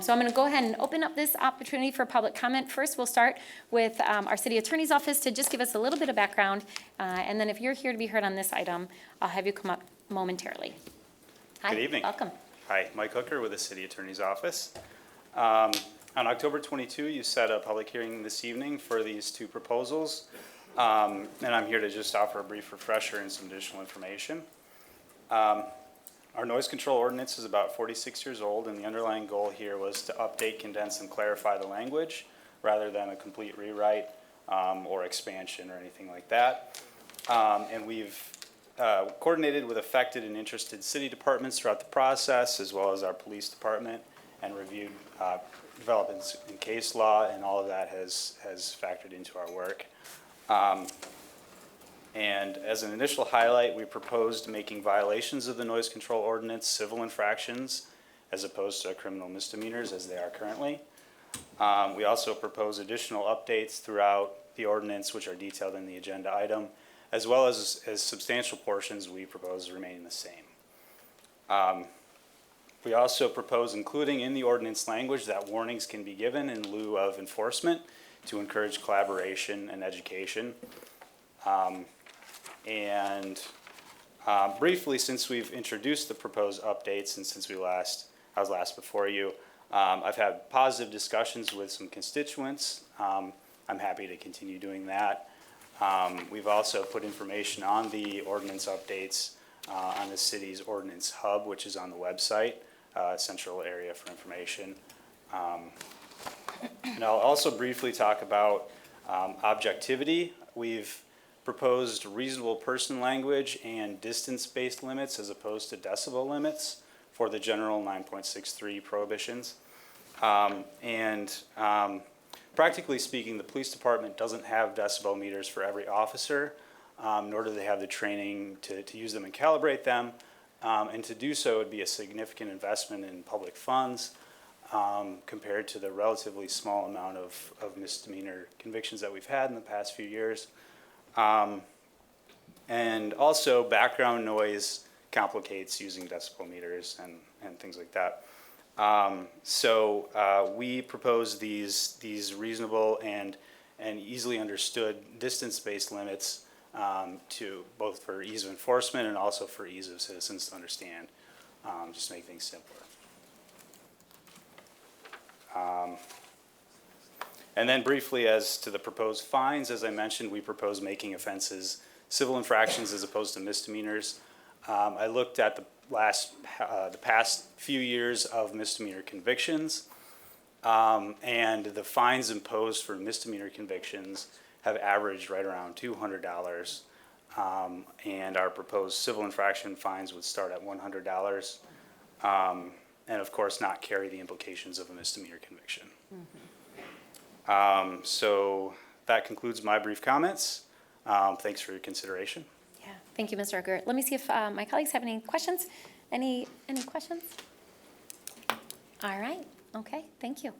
So I'm going to go ahead and open up this opportunity for public comment. First, we'll start with our city attorney's office to just give us a little bit of background. And then if you're here to be heard on this item, I'll have you come up momentarily. Hi. Good evening. Welcome. Hi, Mike Hooker with the City Attorney's Office. On October 22, you set a public hearing this evening for these two proposals. And I'm here to just offer a brief refresher and some additional information. Our noise control ordinance is about 46 years old, and the underlying goal here was to update, condense, and clarify the language rather than a complete rewrite or expansion or anything like that. And we've coordinated with affected and interested city departments throughout the process, as well as our police department, and reviewed developments in case law, and all of that has factored into our work. And as an initial highlight, we proposed making violations of the noise control ordinance civil infractions as opposed to criminal misdemeanors as they are currently. We also propose additional updates throughout the ordinance, which are detailed in the agenda item, as well as substantial portions we propose remaining the same. We also propose including in the ordinance language that warnings can be given in lieu of enforcement to encourage collaboration and education. Briefly, since we've introduced the proposed updates and since I was last before you, I've had positive discussions with some constituents. I'm happy to continue doing that. We've also put information on the ordinance updates on the city's ordinance hub, which is on the website, central area for information. And I'll also briefly talk about objectivity. We've proposed reasonable person language and distance-based limits as opposed to decibel limits for the general 9.63 prohibitions. Practically speaking, the police department doesn't have decibel meters for every officer, nor do they have the training to use them and calibrate them. And to do so would be a significant investment in public funds compared to the relatively small amount of misdemeanor convictions that we've had in the past few years. And also background noise complicates using decibel meters and things like that. So we propose these reasonable and easily understood distance-based limits to both for ease of enforcement and also for ease of citizens to understand, just to make things simpler. And then briefly as to the proposed fines, as I mentioned, we propose making offenses civil infractions as opposed to misdemeanors. I looked at the past few years of misdemeanor convictions, and the fines imposed for misdemeanor convictions have averaged right around $200, and our proposed civil infraction fines would start at $100, and of course not carry the implications of a misdemeanor conviction. So that concludes my brief comments. Thanks for your consideration. Yeah, thank you, Mr. Hooker. Let me see if my colleagues have any questions. Any questions? All right. Okay, thank you.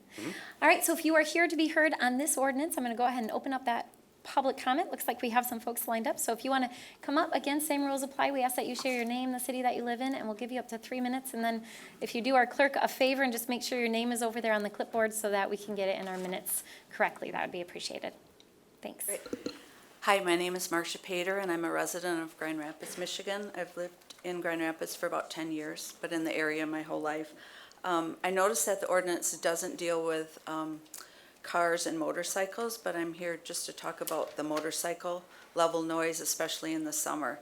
All right, so if you are here to be heard on this ordinance, I'm going to go ahead and open up that public comment. Looks like we have some folks lined up. So if you want to come up, again, same rules apply. We ask that you share your name, the city that you live in, and we'll give you up to 3 minutes. And then if you do our clerk a favor and just make sure your name is over there on the clipboard so that we can get it in our minutes correctly, that would be appreciated. Thanks. Great. Hi, my name is Marcia Pater, and I'm a resident of Grand Rapids, Michigan. I've lived in Grand Rapids for about 10 years, but in the area my whole life. I noticed that the ordinance doesn't deal with cars and motorcycles, but I'm here just to talk about the motorcycle level noise, especially in the summer.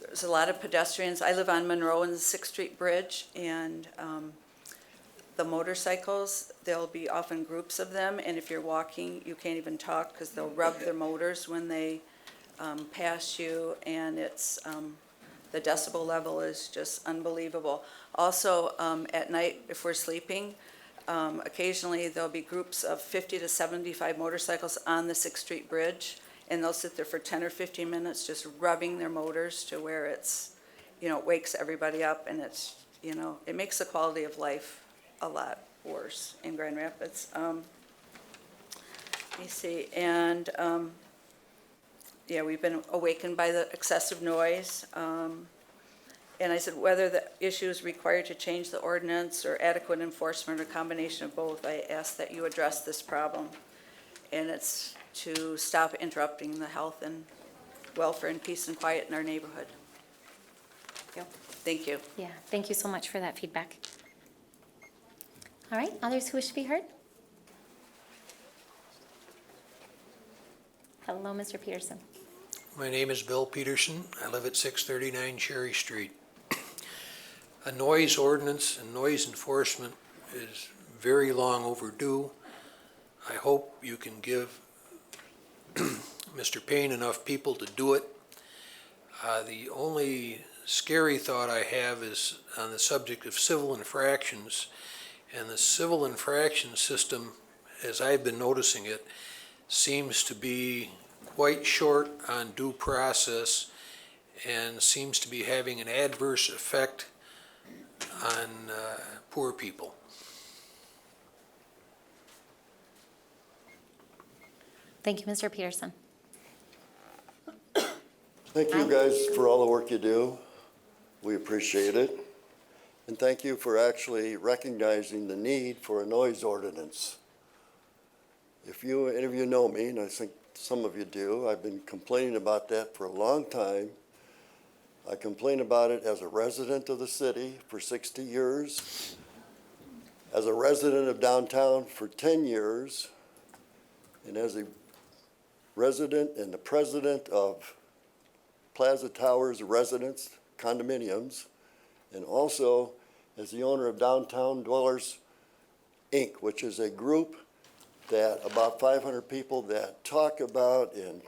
There's a lot of pedestrians. I live on Monroe and the 6th Street Bridge, and the motorcycles, there'll be often groups of them, and if you're walking, you can't even talk because they'll rev their motors when they past you, and it's, the decibel level is just unbelievable. Also, at night, if we're sleeping, occasionally there'll be groups of 50 to 75 motorcycles on the 6th Street Bridge, and they'll sit there for 10 or 15 minutes just rubbing their motors to where it's, it wakes everybody up, and it's, it makes the quality of life a lot worse in Grand Rapids. Let me see, and yeah, we've been awakened by the excessive noise. And I said whether the issue is required to change the ordinance or adequate enforcement or combination of both, I ask that you address this problem. And it's to stop interrupting the health and welfare and peace and quiet in our neighborhood. Thank you. Yeah, thank you so much for that feedback. All right, others who wish to be heard? Hello, Mr. Peterson. My name is Bill Peterson. I live at 639 Cherry Street. A noise ordinance and noise enforcement is very long overdue. I hope you can give Mr. Payne enough people to do it. The only scary thought I have is on the subject of civil infractions. And the civil infraction system, as I've been noticing it, seems to be quite short on due process and seems to be having an adverse effect on poor people. Thank you, Mr. Peterson. Thank you guys for all the work you do. We appreciate it. And thank you for actually recognizing the need for a noise ordinance. If any of you know me, and I think some of you do, I've been complaining about that for a long time. I complain about it as a resident of the city for 60 years, as a resident of downtown for 10 years, and as a resident and the president of Plaza Towers Residence Condominiums, and also as the owner of Downtown Dwellers, Inc., which is a group that about 500 people that talk about, and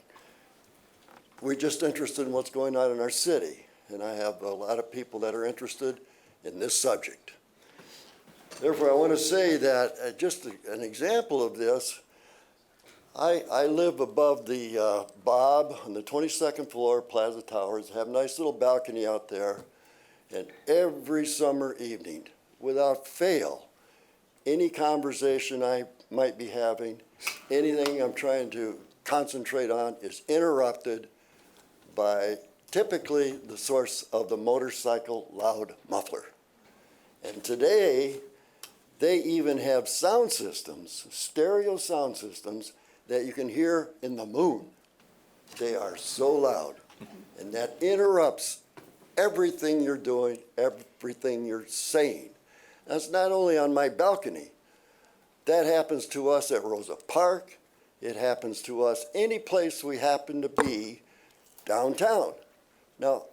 we're just interested in what's going on in our city. And I have a lot of people that are interested in this subject. Therefore, I want to say that just an example of this, I live above the Bob on the 22nd floor, Plaza Towers, have a nice little balcony out there, and every summer evening, without fail, any conversation I might be having, anything I'm trying to concentrate on is interrupted by typically the source of the motorcycle loud muffler. And today, they even have sound systems, stereo sound systems, that you can hear in the moon. They are so loud, and that interrupts everything you're doing, everything you're saying. That's not only on my balcony. That happens to us at Rosa Park. It happens to us any place we happen to be downtown. Now,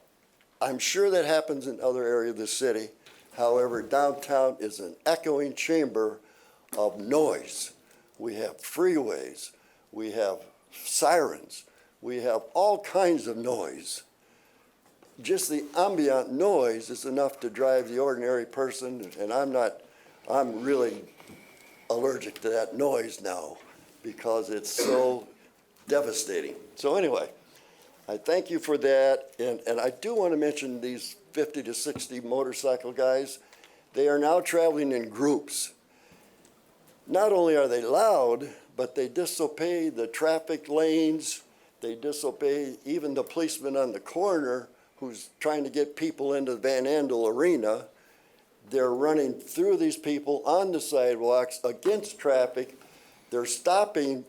I'm sure that happens in other areas of the city. However, downtown is an echoing chamber of noise. We have freeways, we have sirens, we have all kinds of noise. Just the ambient noise is enough to drive the ordinary person, and I'm really allergic to that noise now because it's so devastating. So anyway, I thank you for that, and I do want to mention these 50 to 60 motorcycle guys. They are now traveling in groups. Not only are they loud, but they disobey the traffic lanes. They disobey even the policeman on the corner who's trying to get people into the Van Andel Arena. They're running through these people on the sidewalks against traffic. They're stopping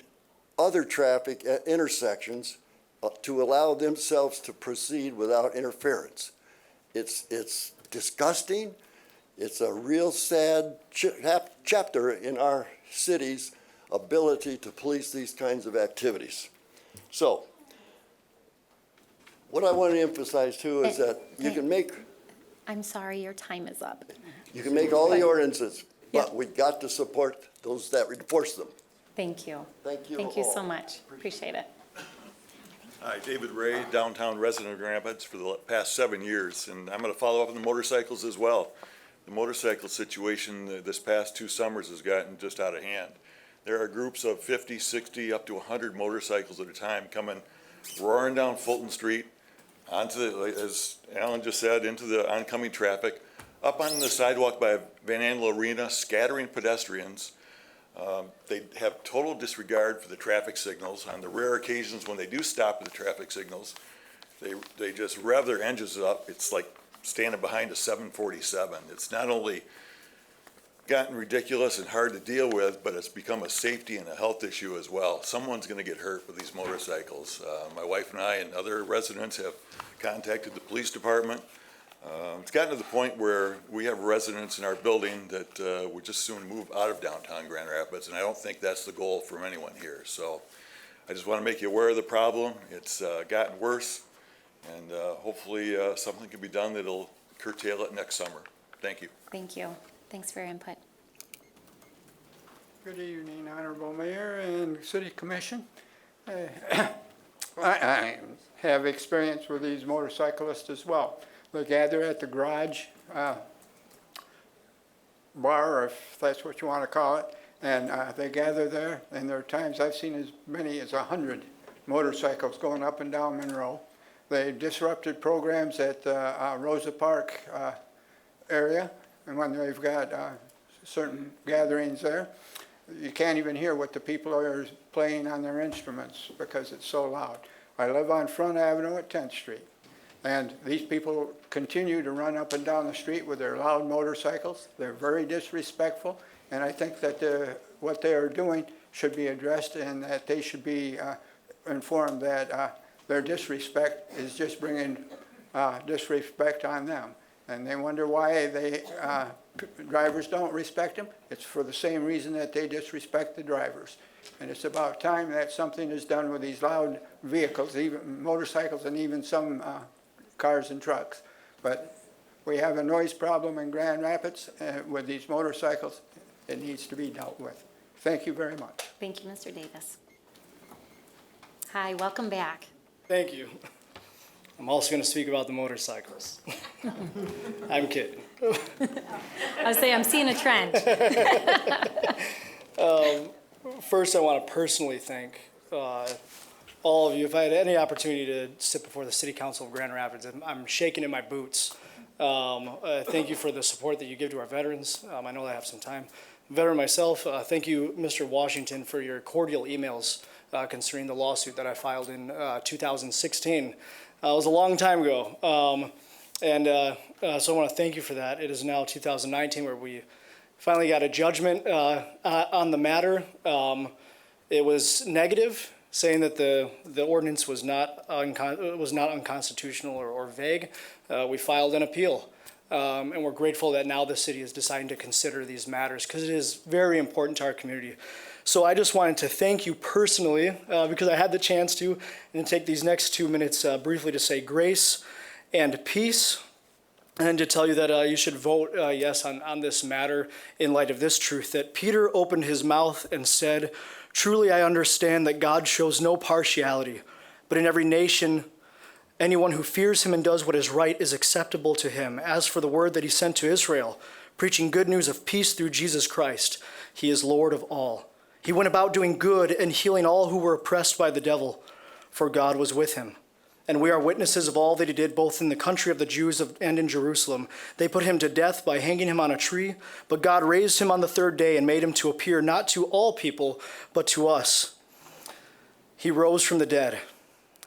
other traffic at intersections to allow themselves to proceed without interference. It's disgusting. It's a real sad chapter in our city's ability to police these kinds of activities. So, what I want to emphasize too is that you can make... I'm sorry, your time is up. You can make all the ordinances, but we got to support those that enforce them. Thank you. Thank you Thank you all. so much. Appreciate it. Hi, David Ray, downtown resident of Grand Rapids for the past 7 years, and I'm going to follow up on the motorcycles as well. The motorcycle situation this past 2 summers has gotten just out of hand. There are groups of 50, 60, up to 100 motorcycles at a time coming roaring down Fulton Street, onto the, as Alan just said, into the oncoming traffic, up on the sidewalk by Van Andel Arena, scattering pedestrians. They have total disregard for the traffic signals. On the rare occasions when they do stop at the traffic signals, they just rev their engines up. It's like standing behind a 747. It's not only gotten ridiculous and hard to deal with, but it's become a safety and a health issue as well. Someone's going to get hurt with these motorcycles. My wife and I and other residents have contacted the police department. It's gotten to the point where we have residents in our building that would just soon move out of downtown Grand Rapids, and I don't think that's the goal from anyone here. So I just want to make you aware of the problem. It's gotten worse, and hopefully something can be done that'll curtail it next summer. Thank you. Thank you. Thanks for your input. Good evening, Honorable Mayor and City Commission. I have experience with these motorcyclists as well. They gather at the garage bar, if that's what you want to call it, and they gather there, and there are times I've seen as many as 100 motorcycles going up and down Monroe. They disrupted programs at the Rosa Park area, and when they've got certain gatherings there, you can't even hear what the people are playing on their instruments because it's so loud. I live on Front Avenue at 10th Street. And these people continue to run up and down the street with their loud motorcycles. They're very disrespectful, and I think that what they are doing should be addressed, and that they should be informed that their disrespect is just bringing disrespect on them. And they wonder why drivers don't respect them. It's for the same reason that they disrespect the drivers. And it's about time that something is done with these loud vehicles, even motorcycles and even some cars and trucks. But we have a noise problem in Grand Rapids with these motorcycles. It needs to be dealt with. Thank you very much. Thank you, Mr. Davis. Hi, welcome back. Thank you. I'm also going to speak about the motorcycles. I'm kidding. I would say I'm seeing a trend. First, I want to personally thank all of you. If I had any opportunity to sit before the City Council of Grand Rapids, I'm shaking in my boots. Thank you for the support that you give to our veterans. I know I have some time. Veteran myself, thank you, Mr. Washington, for your cordial emails concerning the lawsuit that I filed in 2016. It was a long time ago. So I want to thank you for that. It is now 2019 where we finally got a judgment on the matter. It was negative, saying that the ordinance was not unconstitutional or vague. We filed an appeal, and we're grateful that now the city is deciding to consider these matters because it is very important to our community. So I just wanted to thank you personally because I had the chance to, and take these next 2 minutes briefly to say grace and peace, and to tell you that you should vote yes on this matter in light of this truth, that Peter opened his mouth and said, "Truly I understand that God shows no partiality, but in every nation, anyone who fears him and does what is right is acceptable to him. As for the word that he sent to Israel, preaching good news of peace through Jesus Christ, he is Lord of all. He went about doing good and healing all who were oppressed by the devil, for God was with him. And we are witnesses of all that he did, both in the country of the Jews and in Jerusalem. They put him to death by hanging him on a tree, but God raised him on the third day and made him to appear not to all people, but to us. He rose from the dead,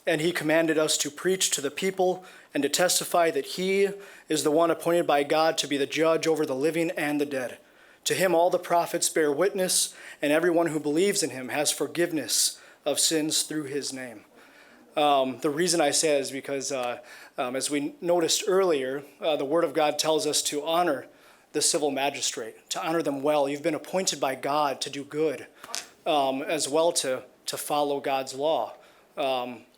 and he commanded us to preach to the people and to testify that he is the one appointed by God to be the judge over the living and the dead. To him all the prophets bear witness, and everyone who believes in him has forgiveness of sins through his name." The reason I say it is because, as we noticed earlier, the Word of God tells us to honor the civil magistrate, to honor them well. You've been appointed by God to do good, as well to follow God's law.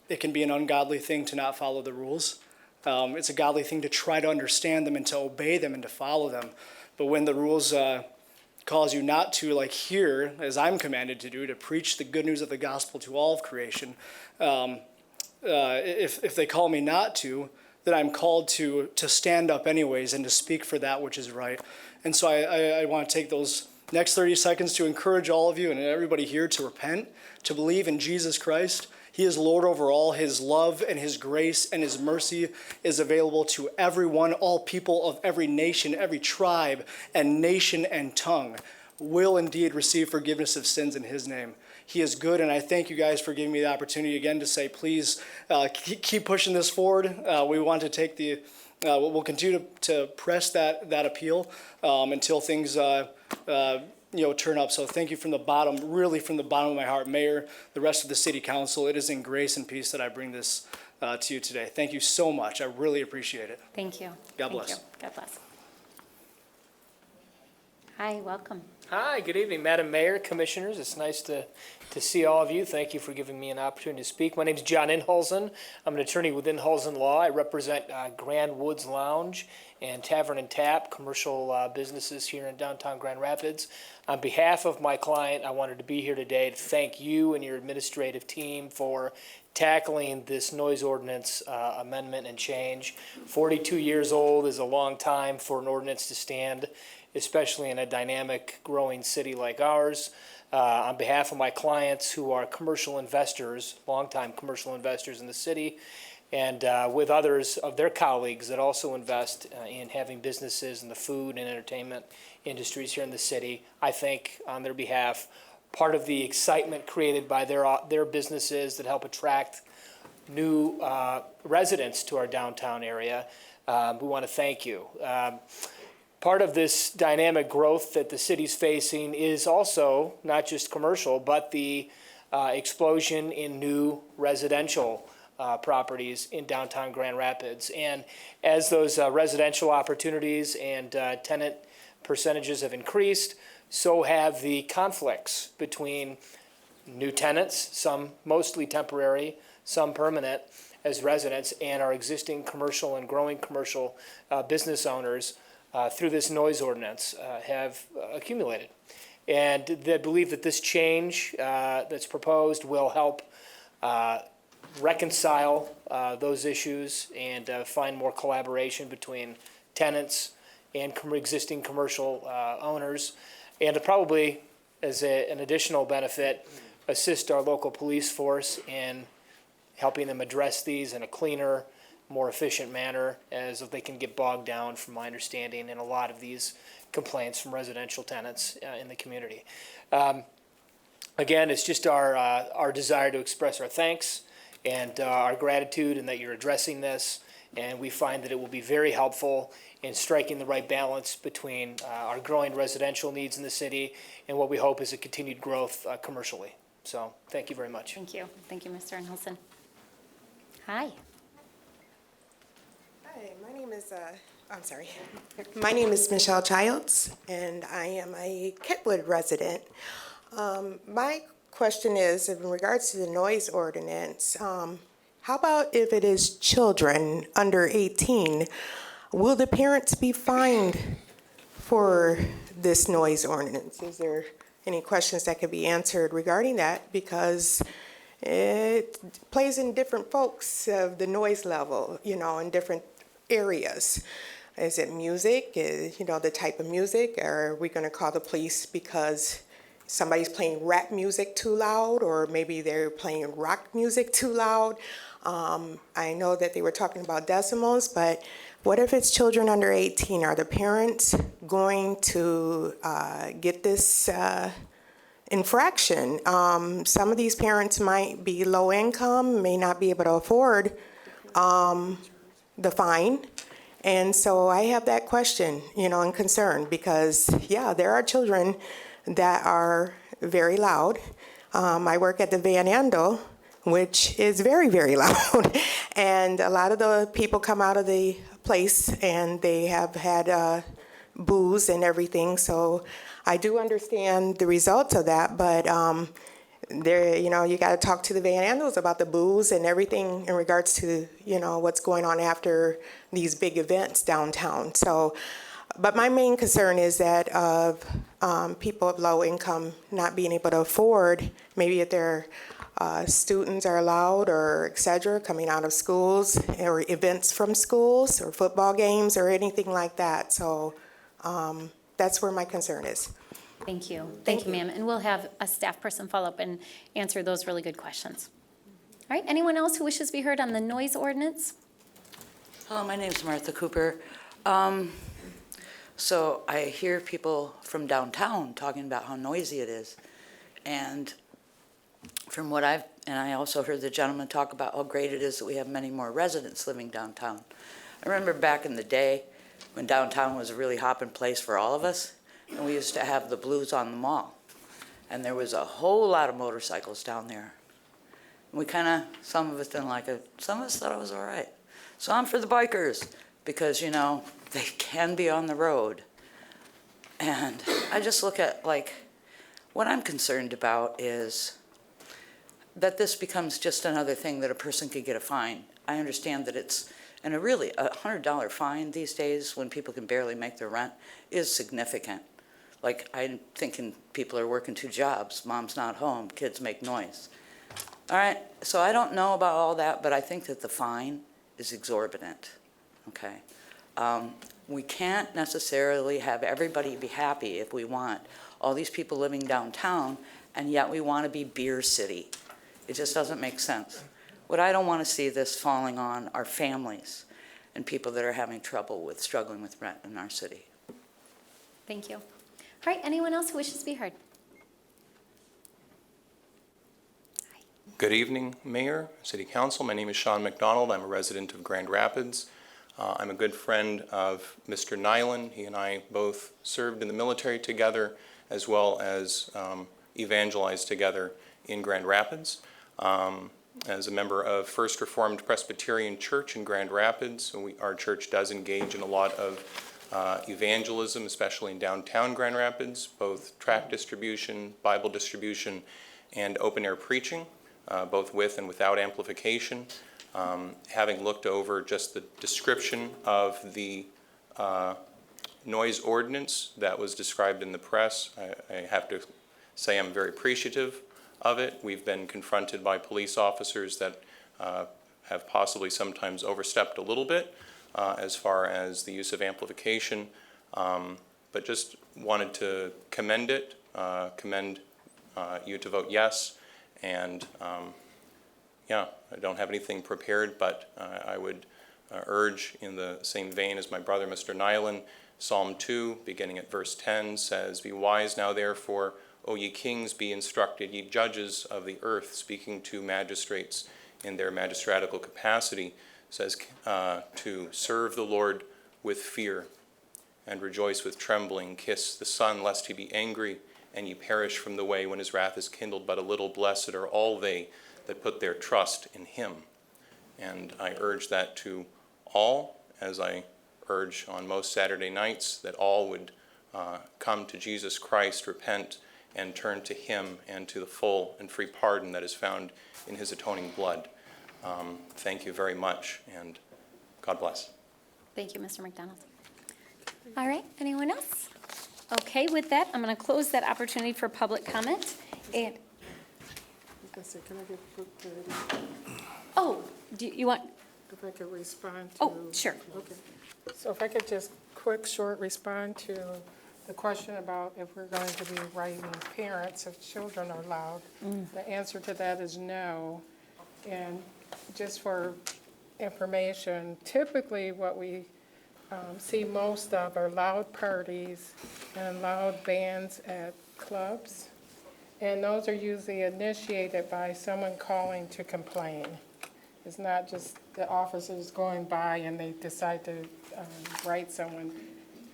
It can be an ungodly thing to not follow the rules. It's a godly thing to try to understand them and to obey them and to follow them. But when the rules cause you not to, like here, as I'm commanded to do, to preach the good news of the gospel to all of creation, if they call me not to, that I'm called to stand up anyways and to speak for that which is right. And so I want to take those next 30 seconds to encourage all of you and everybody here to repent, to believe in Jesus Christ. He is Lord over all. His love and His grace and His mercy is available to everyone. All people of every nation, every tribe and nation and tongue will indeed receive forgiveness of sins in His name. He is good, and I thank you guys for giving me the opportunity again to say, please keep pushing this forward. We want to take we'll continue to press that appeal until things turn up. So thank you from the bottom, really from the bottom of my heart, Mayor, the rest of the City Council. It is in grace and peace that I bring this to you today. Thank you so much. I really appreciate it. Thank you. God bless. Thank you. God bless. Hi, welcome. Hi, good evening, Madam Mayor, Commissioners. It's nice to see all of you. Thank you for giving me an opportunity to speak. My name is John Inholzen. I'm an attorney with Inholzen Law. I represent Grand Woods Lounge and Tavern and Tap, commercial businesses here in downtown Grand Rapids. On behalf of my client, I wanted to be here today to thank you and your administrative team for tackling this noise ordinance amendment and change. 42 years old is a long time for an ordinance to stand, especially in a dynamic, growing city like ours. On behalf of my clients who are commercial investors, longtime commercial investors in the city, and with others of their colleagues that also invest in having businesses in the food and entertainment industries here in the city, I think on their behalf, part of the excitement created by their businesses that help attract new residents to our downtown area, we want to thank you. Part of this dynamic growth that the city's facing is also not just commercial, but the explosion in new residential properties in downtown Grand Rapids. And as those residential opportunities and tenant percentages have increased, so have the conflicts between new tenants, some mostly temporary, some permanent, as residents, and our existing commercial and growing commercial business owners through this noise ordinance have accumulated. And they believe that this change that's proposed will help reconcile those issues and find more collaboration between tenants and existing commercial owners, and to probably, as an additional benefit, assist our local police force in helping them address these in a cleaner, more efficient manner, as they can get bogged down, from my understanding, in a lot of these complaints from residential tenants in the community. Again, it's just our desire to express our thanks and our gratitude, and that you're addressing this, and we find that it will be very helpful in striking the right balance between our growing residential needs in the city and what we hope is a continued growth commercially. So thank you very much. Thank you. Thank you, Mr. Inholzen. Hi. Hi, my name is, I'm sorry. My name is Michelle Childs, and I am a Kentwood resident. My question is, in regards to the noise ordinance, how about if it is children under 18? Will the parents be fined for this noise ordinance? Is there any questions that could be answered regarding that? Because it plays in different folks of the noise level, in different areas. Is it music? The type of music? Are we going to call the police because somebody's playing rap music too loud, or maybe they're playing rock music too loud? I know that they were talking about decimals, but what if it's children under 18? Are the parents going to get this infraction? Some of these parents might be low income, may not be able to afford the fine. And so I have that question, and concern, because, there are children that are very loud. I work at the Van Andel, which is very, very loud. And a lot of the people come out of the place and they have had booze and everything. So I do understand the results of that, but you got to talk to the Van Andels about the booze and everything in regards to, what's going on after these big events downtown. So, but my main concern is that of people of low income not being able to afford, maybe if they're students are allowed or et cetera, coming out of schools or events from schools or football games or anything like that. So that's where my concern is. Thank you. Thank you, ma'am. And we'll have a staff person follow up and answer those really good questions. All right, anyone else who wishes to be heard on the noise ordinance? Hello, my name is Martha Cooper. So I hear people from downtown talking about how noisy it is. And from what I also heard the gentleman talk about how great it is that we have many more residents living downtown. I remember back in the day when downtown was a really hopping place for all of us, and we used to have the blues on the mall. And there was a whole lot of motorcycles down there. And we some of us didn't like it, some of us thought it was all right. So I'm for the bikers, because, you know, they can be on the road. And I just look at, like, what I'm concerned about is that this becomes just another thing that a person could get a fine. I understand that it's, and a $100 fine these days when people can barely make their rent is significant. Like, I'm thinking people are working 2 jobs, mom's not home, kids make noise. All right, so I don't know about all that, but I think that the fine is exorbitant, okay? We can't necessarily have everybody be happy if we want all these people living downtown, and yet we want to be beer city. It just doesn't make sense. What I don't want to see this falling on are families and people that are having trouble with struggling with rent in our city. Thank you. All right, anyone else who wishes to be heard? Good evening, Mayor, City Council. My name is Sean McDonald. I'm a resident of Grand Rapids. I'm a good friend of Mr. Nyland. He and I both served in the military together, as well as evangelized together in Grand Rapids. As a member of First Reformed Presbyterian Church in Grand Rapids, our church does engage in a lot of evangelism, especially in downtown Grand Rapids, both tract distribution, Bible distribution, and open-air preaching, both with and without amplification. Having looked over just the description of the noise ordinance that was described in the press, I have to say I'm very appreciative of it. We've been confronted by police officers that have possibly sometimes overstepped a little bit as far as the use of amplification, but just wanted to commend it, commend you to vote yes, and yeah, I don't have anything prepared, but I would urge in the same vein as my brother, Mr. Nyland, Psalm 2, beginning at verse 10, says, "Be wise now, therefore, O ye kings, be instructed, ye judges of the earth," speaking to magistrates in their magistratical capacity, says to serve the Lord with fear and rejoice with trembling. Kiss the Son, lest he be angry, and ye perish from the way when his wrath is kindled but a little. Blessed are all they that put their trust in him. And I urge that to all, as I urge on most Saturday nights, that all would come to Jesus Christ, repent, and turn to him and to the full and free pardon that is found in his atoning blood. Thank you very much, and God bless. Thank you, Mr. McDonald. All right, anyone else? Okay, with that, I'm going to close that opportunity for public comment. And Can I get quick clarity? oh, do you want? If I could respond to. Oh, sure. Okay. So if I could just short respond to the question about if we're going to be writing parents if children are loud. The answer to that is no. And just for information, typically what we see most of are loud parties and loud bands at clubs. And those are usually initiated by someone calling to complain. It's not just the officers going by and they decide to write someone.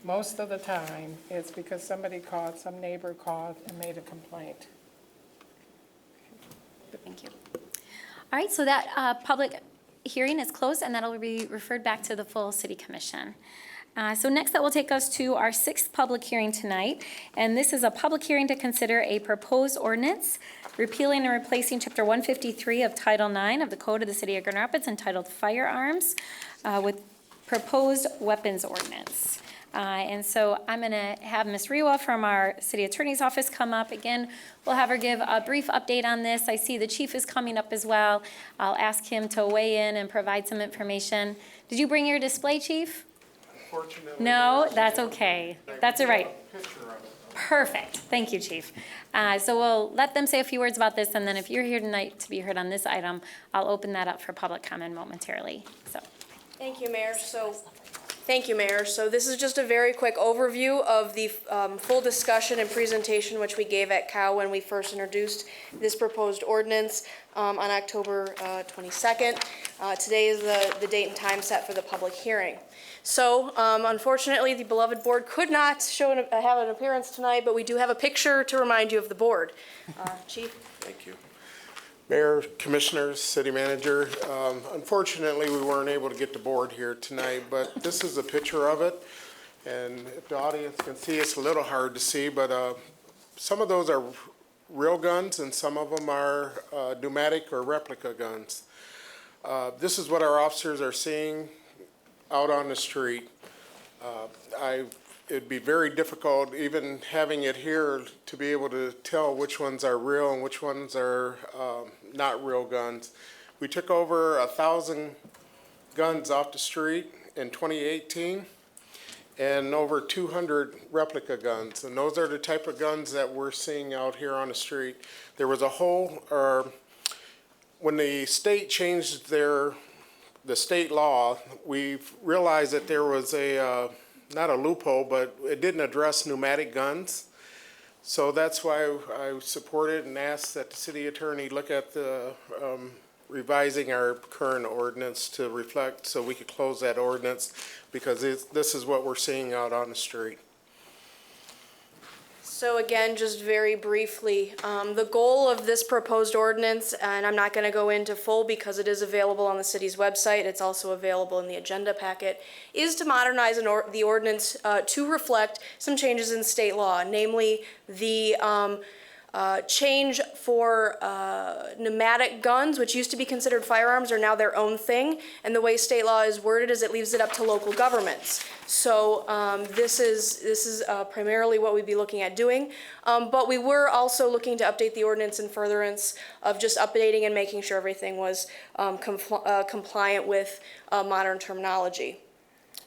Most of the time, it's because somebody called, some neighbor called and made a complaint. Thank you. All right, so that public hearing is closed, and that'll be referred back to the full city commission. So next, that will take us to our 6th public hearing tonight, and this is a public hearing to consider a proposed ordinance repealing and replacing Chapter 153 of Title 9 of the Code of the City of Grand Rapids entitled Firearms with proposed weapons ordinance. And so I'm going to have Ms. Rewa from our city attorney's office come up. Again, we'll have her give a brief update on this. I see the chief is coming up as well. I'll ask him to weigh in and provide some information. Did you bring your display, chief? Unfortunately, No, that's okay. That's all right. Perfect. Thank you, chief. So we'll let them say a few words about this, and then if you're here tonight to be heard on this item, I'll open that up for public comment momentarily. So. Thank you, Mayor. Thank you, Mayor. So this is just a very quick overview of the full discussion and presentation which we gave at COW when we first introduced this proposed ordinance on October 22nd. Today is the date and time set for the public hearing. So unfortunately, the beloved board could not have an appearance tonight, but we do have a picture to remind you of the board. Chief? Thank you. Mayor, Commissioners, City Manager, unfortunately, we weren't able to get the board here tonight, but this is a picture of it. And if the audience can see, it's a little hard to see, but some of those are real guns and some of them are pneumatic or replica guns. This is what our officers are seeing out on the street. It'd be very difficult, even having it here, to be able to tell which ones are real and which ones are not real guns. We took over 1,000 guns off the street in 2018 and over 200 replica guns. And those are the type of guns that we're seeing out here on the street. There was a when the state changed the state law, we've realized that there was not a loophole, but it didn't address pneumatic guns. So that's why I supported and asked that the city attorney look at the revising our current ordinance to reflect, so we could close that ordinance, because this is what we're seeing out on the street. So again, just very briefly, the goal of this proposed ordinance, and I'm not going to go into full because it is available on the city's website, it's also available in the agenda packet, is to modernize the ordinance to reflect some changes in state law, namely the change for pneumatic guns, which used to be considered firearms, are now their own thing. And the way state law is worded is it leaves it up to local governments. So this is primarily what we'd be looking at doing. But we were also looking to update the ordinance in furtherance of just updating and making sure everything was compliant with modern terminology.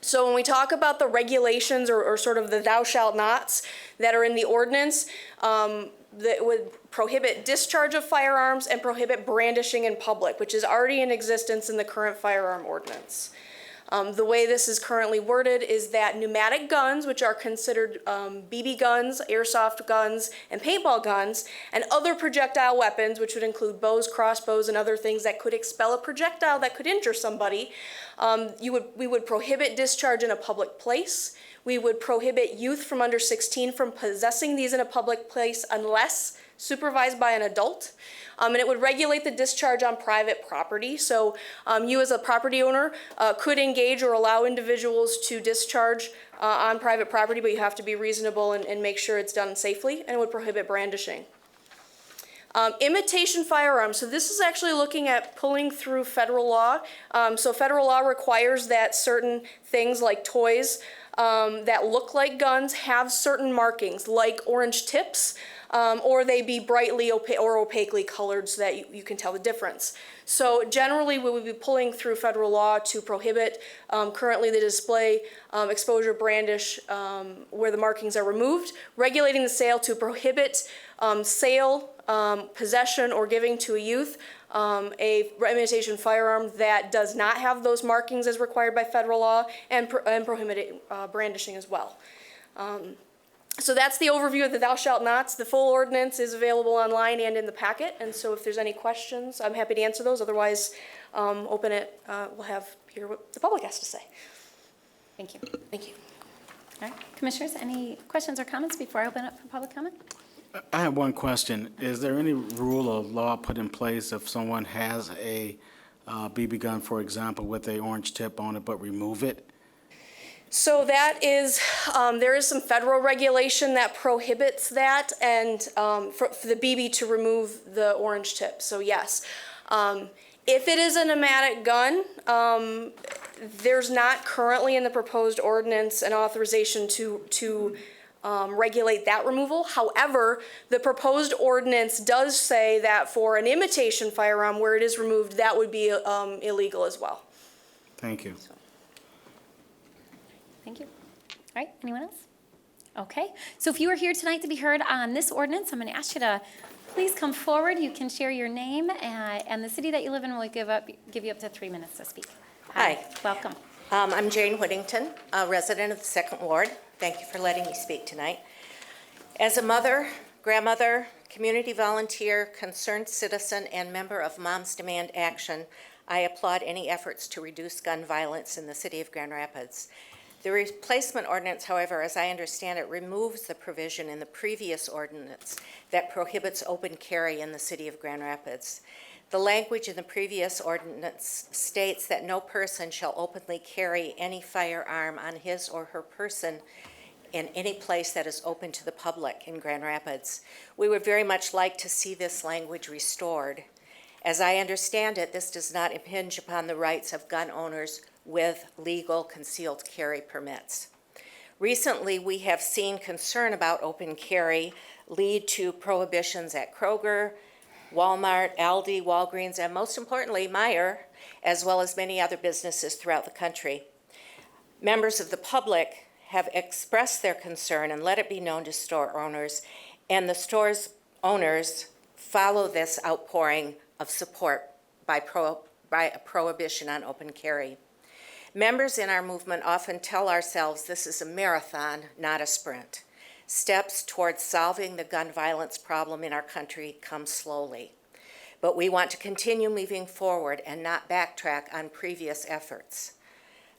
So when we talk about the regulations or sort of the thou shalt nots that are in the ordinance, that would prohibit discharge of firearms and prohibit brandishing in public, which is already in existence in the current firearm ordinance. The way this is currently worded is that pneumatic guns, which are considered BB guns, airsoft guns, and paintball guns, and other projectile weapons, which would include bows, crossbows, and other things that could expel a projectile that could injure somebody, we would prohibit discharge in a public place. We would prohibit youth from under 16 from possessing these in a public place unless supervised by an adult. And it would regulate the discharge on private property. So you as a property owner could engage or allow individuals to discharge on private property, but you have to be reasonable and make sure it's done safely, and it would prohibit brandishing. Imitation firearms. So this is actually looking at pulling through federal law. So federal law requires that certain things like toys that look like guns have certain markings, like orange tips, or they be brightly or opaquely colored so that you can tell the difference. So generally, we would be pulling through federal law to prohibit currently the display, exposure, brandish, where the markings are removed, regulating the sale to prohibit sale, possession, or giving to a youth a imitation firearm that does not have those markings as required by federal law, and prohibiting brandishing as well. So that's the overview of the thou shalt nots. The full ordinance is available online and in the packet, and so if there's any questions, I'm happy to answer those. Otherwise, open it. We'll hear what the public has to say. Thank you. Thank you. All right, Commissioners, any questions or comments before I open up for public comment? I have one question. Is there any rule or law put in place if someone has a BB gun, for example, with a orange tip on it, but remove it? So that is, there is some federal regulation that prohibits that, and for the BB to remove the orange tip. So yes, If it is a pneumatic gun, there's not currently in the proposed ordinance an authorization to regulate that removal. However, the proposed ordinance does say that for an imitation firearm where it is removed, that would be illegal as well. Thank you. Thank you. All right, anyone else? Okay, so if you are here tonight to be heard on this ordinance, I'm going to ask you to please come forward. You can share your name and the city that you live in. Will give you up to 3 minutes to speak. Hi. Welcome. I'm Jane Whittington, a resident of the 2nd Ward. Thank you for letting me speak tonight. As a mother, grandmother, community volunteer, concerned citizen, and member of Moms Demand Action, I applaud any efforts to reduce gun violence in the city of Grand Rapids. The replacement ordinance, however, as I understand it, removes the provision in the previous ordinance that prohibits open carry in the city of Grand Rapids. The language in the previous ordinance states that no person shall openly carry any firearm on his or her person in any place that is open to the public in Grand Rapids. We would very much like to see this language restored. As I understand it, this does not impinge upon the rights of gun owners with legal concealed carry permits. Recently, we have seen concern about open carry lead to prohibitions at Kroger, Walmart, Aldi, Walgreens, and most importantly, Meijer, as well as many other businesses throughout the country. Members of the public have expressed their concern and let it be known to store owners, and the store's owners follow this outpouring of support by a prohibition on open carry. Members in our movement often tell ourselves this is a marathon, not a sprint. Steps towards solving the gun violence problem in our country come slowly. But we want to continue moving forward and not backtrack on previous efforts.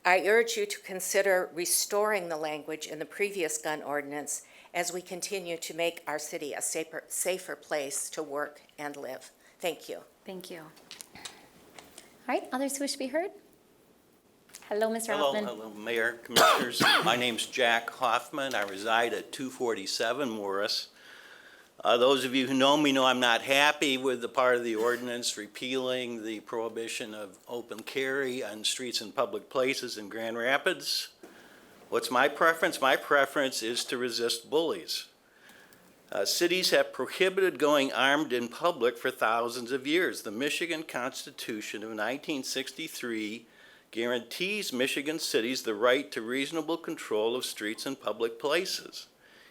I urge you to consider restoring the language in the previous gun ordinance as we continue to make our city a safer place to work and live. Thank you. Thank you. All right, others who wish to be heard? Hello, Mr. Hoffman. Hello, Mayor, Commissioners. My name's Jack Hoffman. I reside at 247 Morris. Those of you who know me know I'm not happy with the part of the ordinance repealing the prohibition of open carry on streets and public places in Grand Rapids. What's my preference? My preference is to resist bullies. Cities have prohibited going armed in public for thousands of years. The Michigan Constitution of 1963 guarantees Michigan cities the right to reasonable control of streets and public places.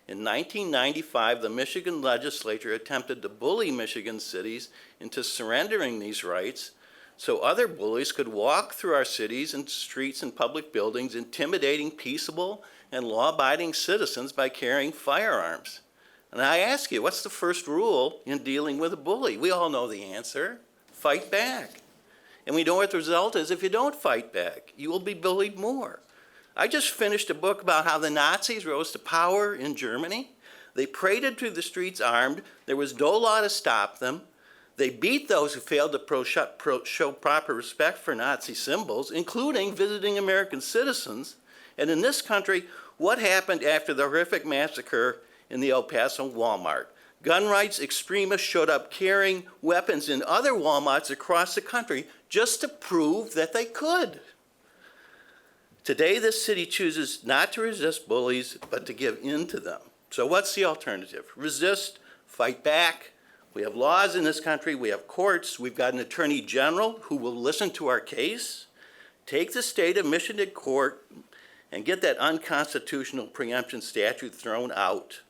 In 1995, the Michigan legislature attempted to bully Michigan cities into surrendering these rights so other bullies could walk through our cities and streets and public buildings, intimidating peaceable and law-abiding citizens by carrying firearms. And I ask you, what's the first rule in dealing with a bully? We all know the answer: fight back. And we know what the result is if you don't fight back. You will be bullied more. I just finished a book about how the Nazis rose to power in Germany. They paraded through the streets armed. There was no law to stop them. They beat those who failed to show proper respect for Nazi symbols, including visiting American citizens. And in this country, what happened after the horrific massacre in the El Paso Walmart? Gun rights extremists showed up carrying weapons in other Walmarts across the country just to prove that they could. Today, this city chooses not to resist bullies, but to give in to them. So what's the alternative? Resist, fight back. We have laws in this country, we have courts, we've got an attorney general who will listen to our case, take the state of Michigan to court, and get that unconstitutional preemption statute thrown out.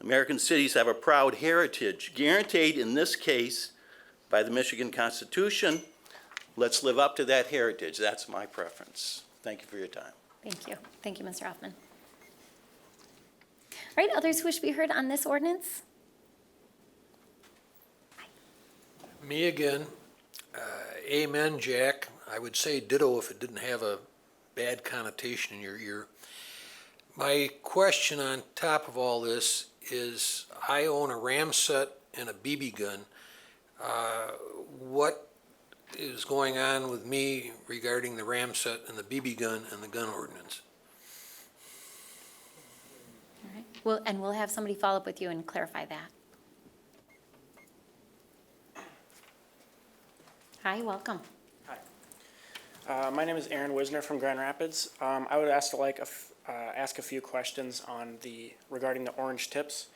American cities have a proud heritage, guaranteed in this case by the Michigan Constitution. Let's live up to that heritage. That's my preference. Thank you for your time. Thank you. Thank you, Mr. Hoffman. All right, others who wish to be heard on this ordinance? Me again. Amen, Jack. I would say ditto if it didn't have a bad connotation in your ear. My question on top of all this is, I own a ram set and a BB gun. What is going on with me regarding the ram set and the BB gun and the gun ordinance? All right. And we'll have somebody follow up with you and clarify that. Hi, welcome. My name is Aaron Wisner from Grand Rapids. I would ask a few questions regarding the orange tips.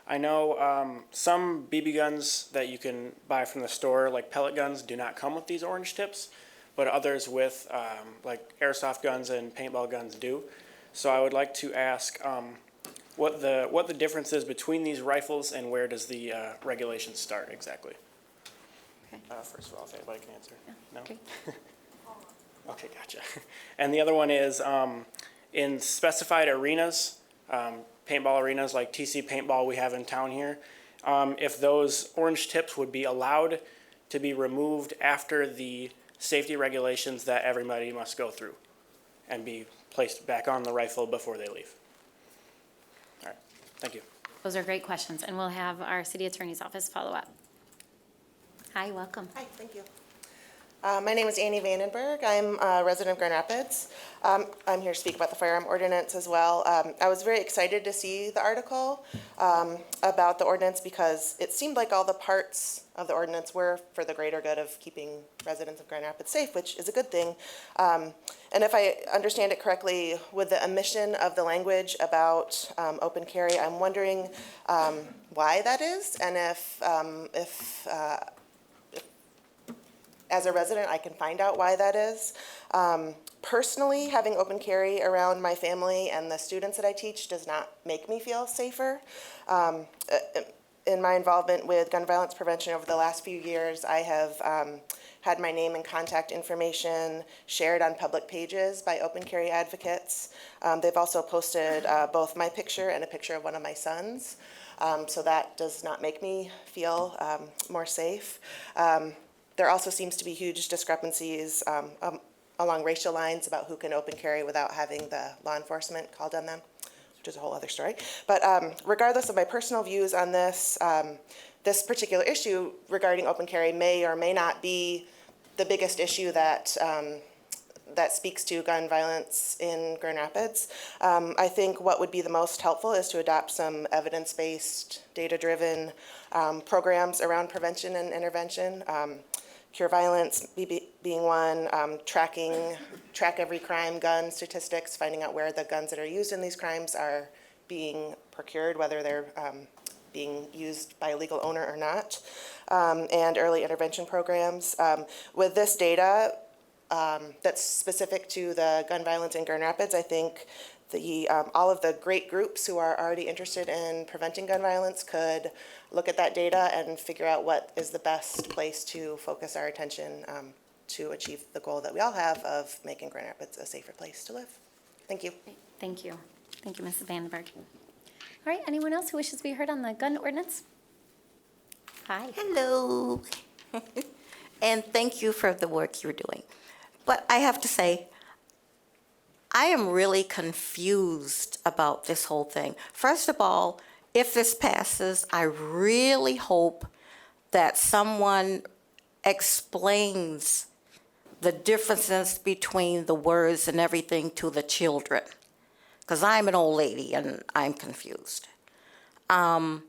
I know some BB guns that you can buy from the store, like pellet guns, do not come with these orange tips, but others with like airsoft guns and paintball guns do. So I would like to ask what the difference is between these rifles and where does the regulation start exactly? Okay. First of all, if anybody can answer. No? Okay. Okay, gotcha. And the other one is in specified arenas, paintball arenas like TC Paintball we have in town here, if those orange tips would be allowed to be removed after the safety regulations that everybody must go through and be placed back on the rifle before they leave. All right, thank you. Those are great questions, and we'll have our city attorney's office follow up. Hi, welcome. Hi, thank you. My name is Annie Vandenberg. I'm a resident of Grand Rapids. I'm here to speak about the firearm ordinance as well. I was very excited to see the article about the ordinance because it seemed like all the parts of the ordinance were for the greater good of keeping residents of Grand Rapids safe, which is a good thing. And if I understand it correctly, with the omission of the language about open carry, I'm wondering why that is, and if as a resident, I can find out why that is. Personally, having open carry around my family and the students that I teach does not make me feel safer. In my involvement with gun violence prevention over the last few years, I have had my name and contact information shared on public pages by open carry advocates. They've also posted both my picture and a picture of one of my sons. So that does not make me feel more safe. There also seems to be huge discrepancies along racial lines about who can open carry without having the law enforcement called on them, which is a whole other story. But regardless of my personal views on this, this particular issue regarding open carry may or may not be the biggest issue that that speaks to gun violence in Grand Rapids. I think what would be the most helpful is to adopt some evidence-based, data-driven programs around prevention and intervention. Cure violence being one, track every crime gun statistics, finding out where the guns that are used in these crimes are being procured, whether they're being used by a legal owner or not, and early intervention programs. With this data that's specific to the gun violence in Grand Rapids, I think all of the great groups who are already interested in preventing gun violence could look at that data and figure out what is the best place to focus our attention to achieve the goal that we all have of making Grand Rapids a safer place to live. Thank you. Thank you. Thank you, Mrs. Vandenberg. All right, anyone else who wishes to be heard on the gun ordinance? Hi. Hello. And thank you for the work you're doing. But I have to say, I am really confused about this whole thing. First of all, if this passes, I really hope that someone explains the differences between the words and everything to the children, because I'm an old lady and I'm confused. I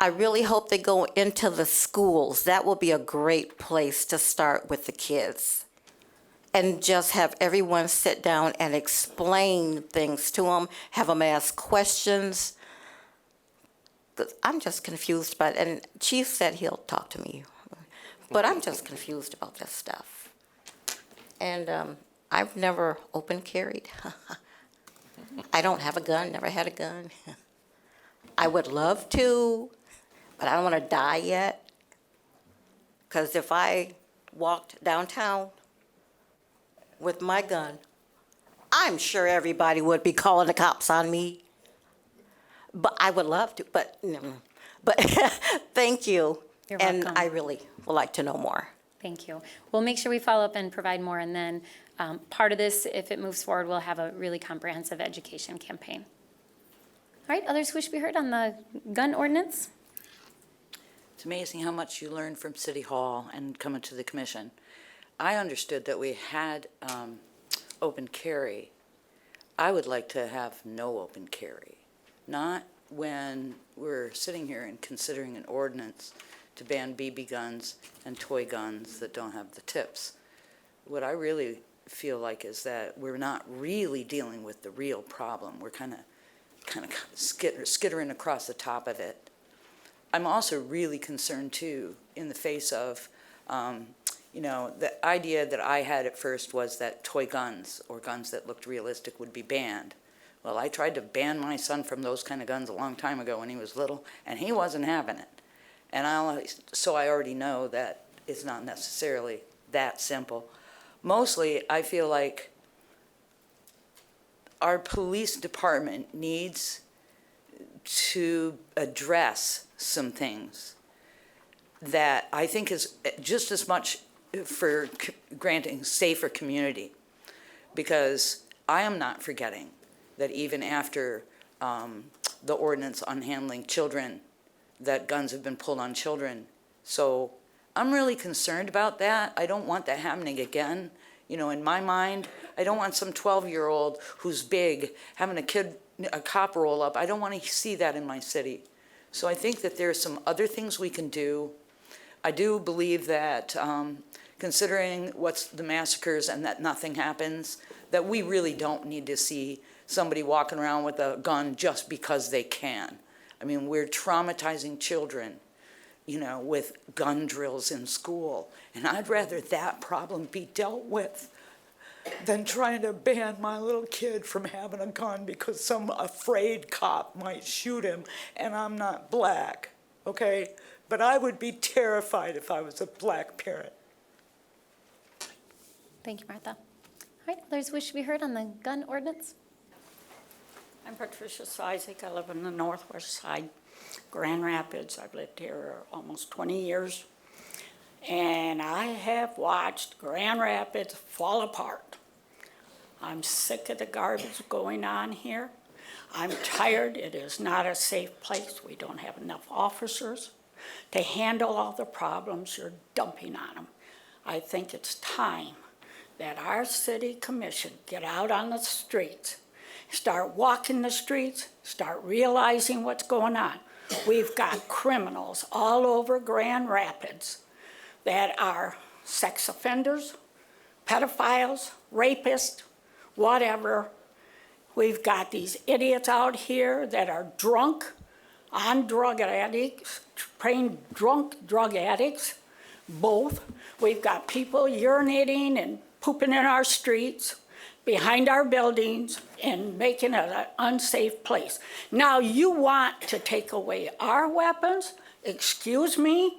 really hope they go into the schools. That will be a great place to start with the kids. And just have everyone sit down and explain things to them, have them ask questions. I'm just confused about it. And Chief said he'll talk to me. But I'm just confused about this stuff. And I've never open carried. I don't have a gun, never had a gun. I would love to, but I don't want to die yet. Because if I walked downtown with my gun, I'm sure everybody would be calling the cops on me. But I would love to, but thank you. You're and welcome. I really would like to know more. Thank you. We'll make sure we follow up and provide more, and then part of this, if it moves forward, we'll have a really comprehensive education campaign. All right, others who wish to be heard on the gun ordinance? It's amazing how much you learn from City Hall and coming to the commission. I understood that we had open carry. I would like to have no open carry, not when we're sitting here and considering an ordinance to ban BB guns and toy guns that don't have the tips. What I really feel like is that we're not really dealing with the real problem. We're kind of skittering across the top of it. I'm also really concerned too, in the face of, the idea that I had at first was that toy guns or guns that looked realistic would be banned. Well, I tried to ban my son from those kind of guns a long time ago when he was little, and he wasn't having it. And so I already know that it's not necessarily that simple. Mostly, I feel like our police department needs to address some things that I think is just as much for granting safer community. Because I am not forgetting that even after the ordinance on handling children, that guns have been pulled on children. So I'm really concerned about that. I don't want that happening again. In my mind, I don't want some 12-year-old who's big having a cop roll up. I don't want to see that in my city. So I think that there's some other things we can do. I do believe that considering what's the massacres and that nothing happens, that we really don't need to see somebody walking around with a gun just because they can. I mean, we're traumatizing children, with gun drills in school. And I'd rather that problem be dealt with than trying to ban my little kid from having a gun because some afraid cop might shoot him and I'm not black, okay? But I would be terrified if I was a black parent. Thank you, Martha. All right, others wish to be heard on the gun ordinance? I'm Patricia Isaac. I live in the northwest side, Grand Rapids. I've lived here almost 20 years. And I have watched Grand Rapids fall apart. I'm sick of the garbage going on here. I'm tired. It is not a safe place. We don't have enough officers to handle all the problems you're dumping on them. I think it's time that our city commission get out on the streets, start walking the streets, start realizing what's going on. We've got criminals all over Grand Rapids that are sex offenders, pedophiles, rapists, whatever. We've got these idiots out here that are drunk, on drug addicts, trained drunk drug addicts, both. We've got people urinating and pooping in our streets, behind our buildings, and making it an unsafe place. Now you want to take away our weapons? Excuse me?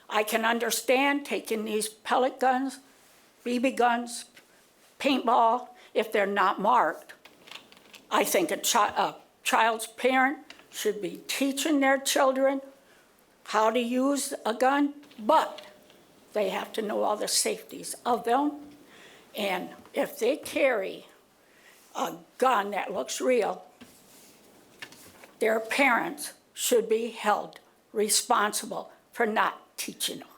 I can understand taking these pellet guns, BB guns, paintball, if they're not marked. I think a child's parent should be teaching their children how to use a gun, but they have to know all the safeties of them. And if they carry a gun that looks real, their parents should be held responsible for not teaching them.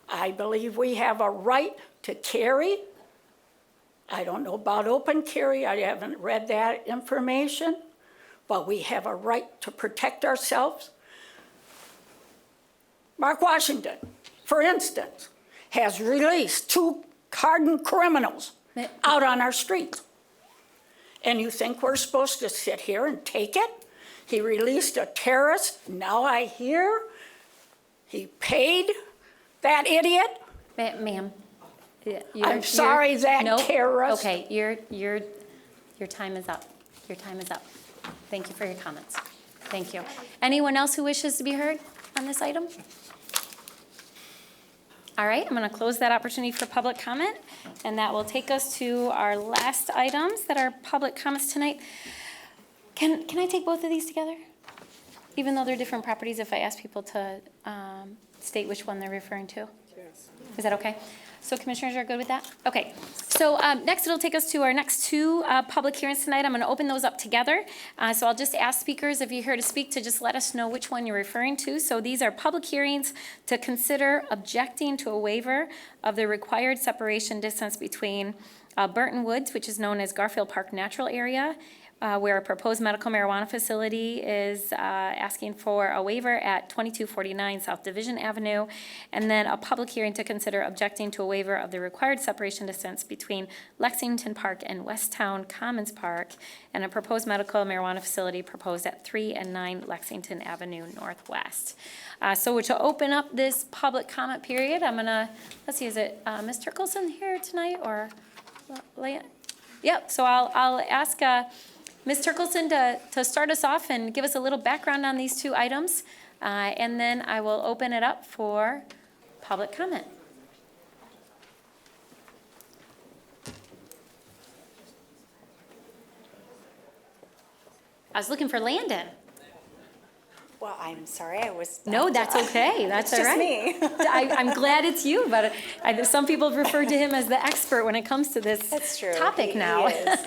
I believe we have a right to carry. I don't know about open carry. I haven't read that information, but we have a right to protect ourselves. Mark Washington, for instance, has released 2 hardened criminals out on our streets. And you think we're supposed to sit here and take it? He released a terrorist. Now I hear he paid that idiot. Ma'am. I'm sorry, that terrorist. Okay, your time is up. Your time is up. Thank you for your comments. Thank you. Anyone else who wishes to be heard on this item? All right, I'm going to close that opportunity for public comment, and that will take us to our last items that are public comments tonight. Can I take both of these together? Even though they're different properties, if I ask people to state which one they're referring to? Yes. Is that okay? So commissioners are good with that? Okay. So next it'll take us to our next 2 public hearings tonight. I'm going to open those up together. So I'll just ask speakers, if you're here to speak, to just let us know which one you're referring to. So these are public hearings to consider objecting to a waiver of the required separation distance between Burton Woods, which is known as Garfield Park Natural Area, where a proposed medical marijuana facility is asking for a waiver at 2249 South Division Avenue, and then a public hearing to consider objecting to a waiver of the required separation distance between Lexington Park and Westtown Commons Park, and a proposed medical marijuana facility proposed at 3 and 9 Lexington Avenue Northwest. So to open up this public comment period, I'm gonna, let's see, is it Ms. Turkelson here tonight, or Leah? Yep, so I'll ask Ms. Turkelson to start us off and give us a little background on these two items, and then I will open it up for public comment. I was looking for Landon. Well, I'm sorry, I was. No, that's okay. That's all It's right. just me. I'm glad it's you, but some people have referred to him as the expert when it comes to this That's true. topic He now. is.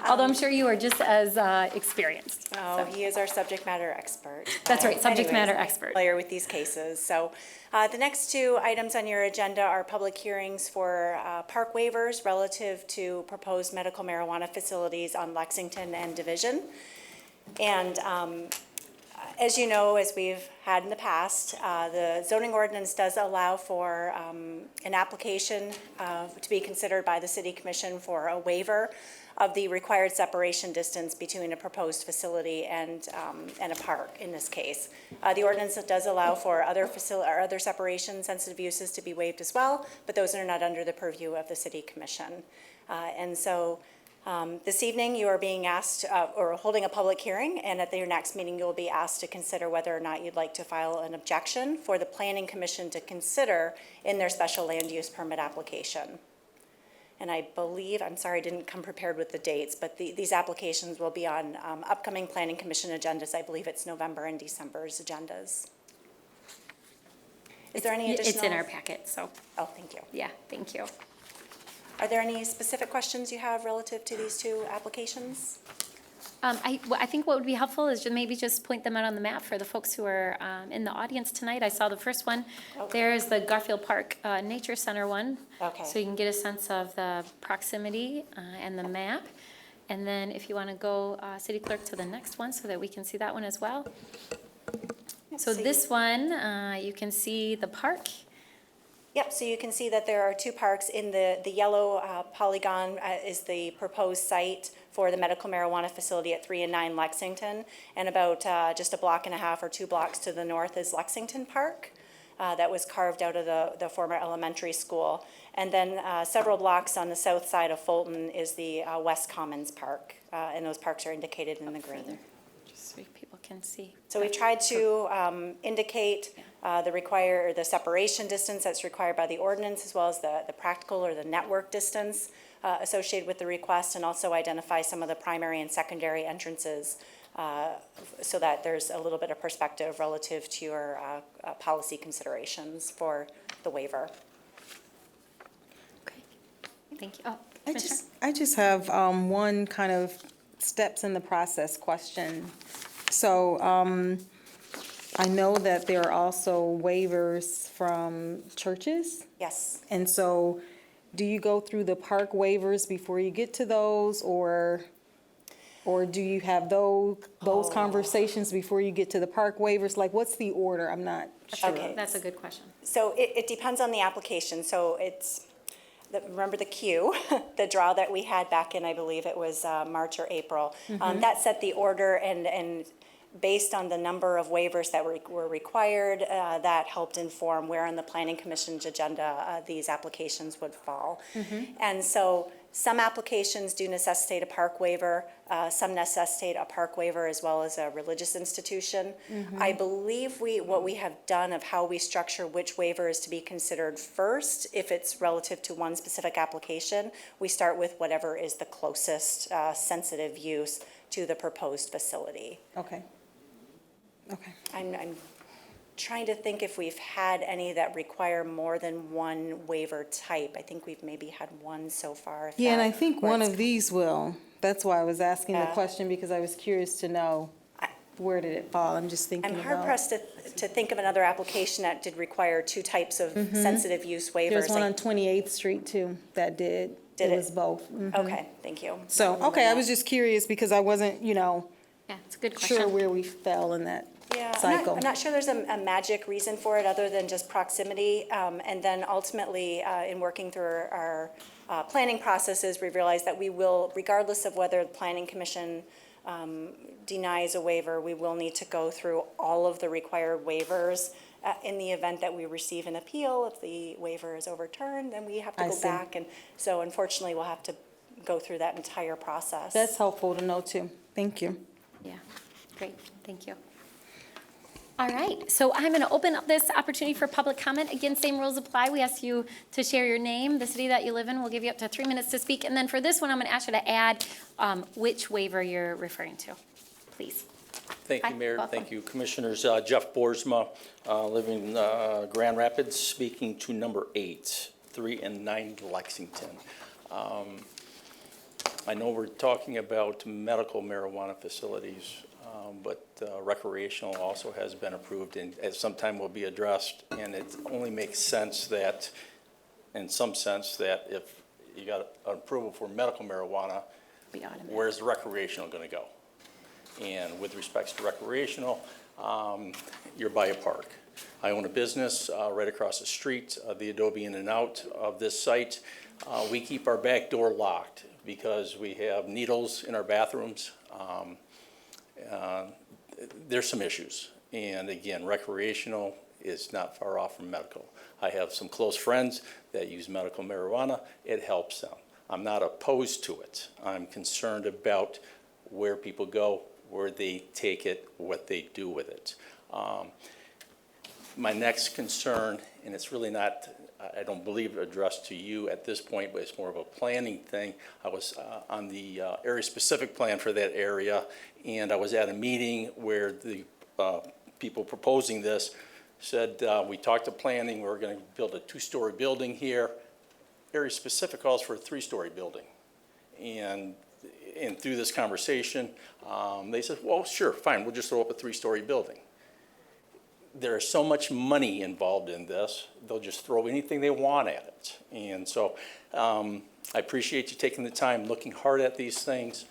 Although I'm sure you are just as experienced. Oh, he is our subject matter expert. That's right, subject Anyways, matter I'm expert. Familiar with these cases. So the next two items on your agenda are public hearings for park waivers relative to proposed medical marijuana facilities on Lexington and Division. And as you know, as we've had in the past, the zoning ordinance does allow for an application to be considered by the city commission for a waiver of the required separation distance between a proposed facility and a park in this case. The ordinance does allow for other separation sensitive uses to be waived as well, but those are not under the purview of the city commission. And so this evening, you are being asked, or holding a public hearing, and at your next meeting, you'll be asked to consider whether or not you'd like to file an objection for the Planning Commission to consider in their special land use permit application. And I believe, I'm sorry, I didn't come prepared with the dates, but these applications will be on upcoming Planning Commission agendas. I believe it's November and December's agendas. Is there any additional? It's in our packet, so. Oh, thank you. Yeah, thank you. Are there any specific questions you have relative to these two applications? I think what would be helpful is maybe just point them out on the map for the folks who are in the audience tonight. I saw the first one. Okay. There is the Garfield Park Nature Center one. Okay. So you can get a sense of the proximity and the map. And then if you want to go, City Clerk, to the next one so that we can see that one as well. So this one, you can see the park. Yep, so you can see that there are two parks. In the yellow polygon is the proposed site for the medical marijuana facility at 3 and 9 Lexington. And about just a block and a half or 2 blocks to the north is Lexington Park. That was carved out of the former elementary school. And then several blocks on the south side of Fulton is the West Commons Park. And those parks are indicated in the green. Just so people can see. So we tried to indicate the separation distance that's required by the ordinance, as well as the practical or the network distance associated with the request, and also identify some of the primary and secondary entrances so that there's a little bit of perspective relative to your policy considerations for the waiver. Okay, thank you. Oh, I just have one kind of steps in the process question. So I know that there are also waivers from churches. Yes. And so do you go through the park waivers before you get to those, or do you have those conversations before you get to the park waivers? Like, what's the order? I'm not sure. Okay. That's a good question. So it depends on the application. So remember the queue, the draw that we had back in, I believe it was March or April. That set the order, and based on the number of waivers that were required, that helped inform where on the Planning Commission's agenda these applications would fall. And so some applications do necessitate a park waiver, some necessitate a park waiver as well as a religious institution. I believe what we have done of how we structure which waiver is to be considered first, if it's relative to one specific application, we start with whatever is the closest sensitive use to the proposed facility. Okay. Okay. I'm trying to think if we've had any that require more than one waiver type. I think we've maybe had one so far. Yeah, and I think one of these will. That's why I was asking the question, because I was curious to know where did it fall. I'm just thinking I'm about. hard pressed to think of another application that did require two types of sensitive use waivers. There's one on 28th Street too that did. Did It it? was both. Mhm. Okay, thank you. So, okay, I was just curious because I wasn't, Yeah, it's a good sure question. where we fell in that Yeah, cycle. I'm not sure there's a magic reason for it other than just proximity. And then ultimately, in working through our planning processes, we realized that we will, regardless of whether the Planning Commission denies a waiver, we will need to go through all of the required waivers. In the event that we receive an appeal, if the waiver is overturned, then we have to I go see. back. And so unfortunately, we'll have to go through that entire process. That's helpful to know too. Thank you. Yeah, great, thank you. All right, so I'm going to open up this opportunity for public comment. Again, same rules apply. We ask you to share your name, the city that you live in. We'll give you up to 3 minutes to speak. And then for this one, I'm going to ask you to add which waiver you're referring to, please. Thank Hi, you, Mayor. welcome. Thank you, Commissioners. Jeff Boersma, living in Grand Rapids, speaking to number 8, 3 and 9 Lexington. I know we're talking about medical marijuana facilities, but recreational also has been approved and at some time will be addressed. And it only makes sense that, in some sense, that if you got an approval for medical marijuana, where's the recreational going to go? And with respects to recreational, you're by a park. I own a business right across the street, the Adobe In and Out of this site. We keep our back door locked because we have needles in our bathrooms. There's some issues. And again, recreational is not far off from medical. I have some close friends that use medical marijuana. It helps them. I'm not opposed to it. I'm concerned about where people go, where they take it, what they do with it. My next concern, and it's really not, I don't believe addressed to you at this point, but it's more of a planning thing. I was on the area-specific plan for that area, and I was at a meeting where the people proposing this said, we talked to planning, we're going to build a 2-story building here. Area-specific calls for a 3-story building. And through this conversation, they said, well, sure, fine, we'll just throw up a 3-story building. There's so much money involved in this, they'll just throw anything they want at it. And so I appreciate you taking the time, looking hard at these things.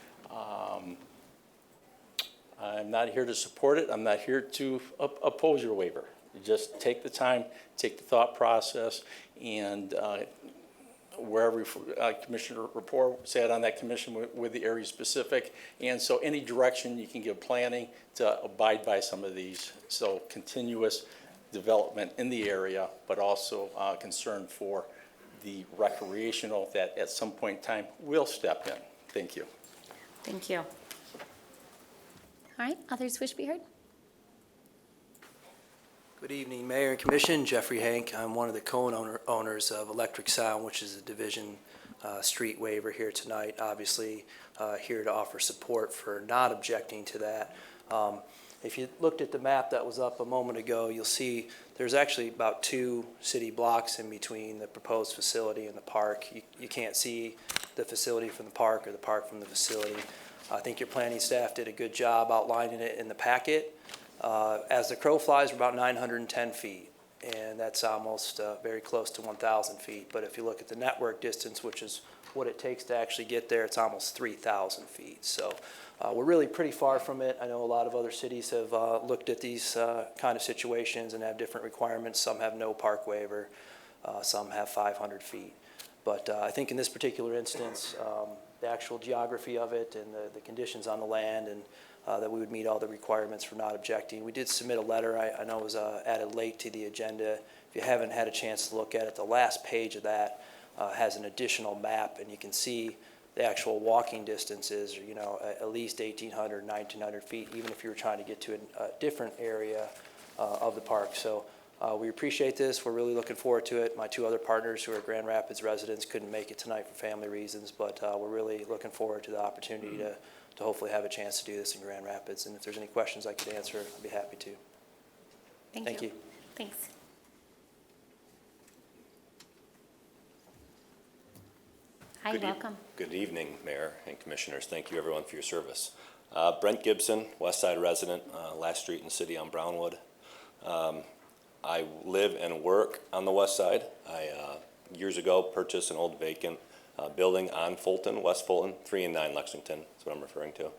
I'm not here to support it. I'm not here to oppose your waiver. Just take the time, take the thought process, and wherever Commissioner Rapport sat on that commission with the area specific. And so any direction you can give planning to abide by some of these. So continuous development in the area, but also concern for the recreational that at some point in time will step in. Thank you. Thank you. All right, others wish to be heard? Good evening, Mayor and Commission. Jeffrey Hank. I'm one of the co-owners of Electric Sound, which is a Division Street waiver here tonight. Obviously, here to offer support for not objecting to that. If you looked at the map that was up a moment ago, you'll see there's actually about 2 city blocks in between the proposed facility and the park. You can't see the facility from the park or the park from the facility. I think your planning staff did a good job outlining it in the packet. As the crow flies, we're about 910 feet, and that's almost very close to 1,000 feet. But if you look at the network distance, which is what it takes to actually get there, it's almost 3,000 feet. So we're really pretty far from it. I know a lot of other cities have looked at these kind of situations and have different requirements. Some have no park waiver, some have 500 feet. But I think in this particular instance, the actual geography of it and the conditions on the land and that we would meet all the requirements for not objecting. We did submit a letter. I know it was added late to the agenda. If you haven't had a chance to look at it, the last page of that has an additional map, and you can see the actual walking distances, you know, at least 1,800, 1,900 feet, even if you were trying to get to a different area of the park. So we appreciate this. We're really looking forward to it. My 2 other partners who are Grand Rapids residents couldn't make it tonight for family reasons, but we're really looking forward to the opportunity to hopefully have a chance to do this in Grand Rapids. And if there's any questions I could answer, I'd be happy to. Thank you. Thanks. Hi, welcome. Good evening, Mayor and Commissioners. Thank you, everyone, for your service. Brent Gibson, West Side resident, last street in the city on Brownwood. I live and work on the west side. I years ago purchased an old vacant building on Fulton, West Fulton, 3 and 9 Lexington, that's what I'm referring to.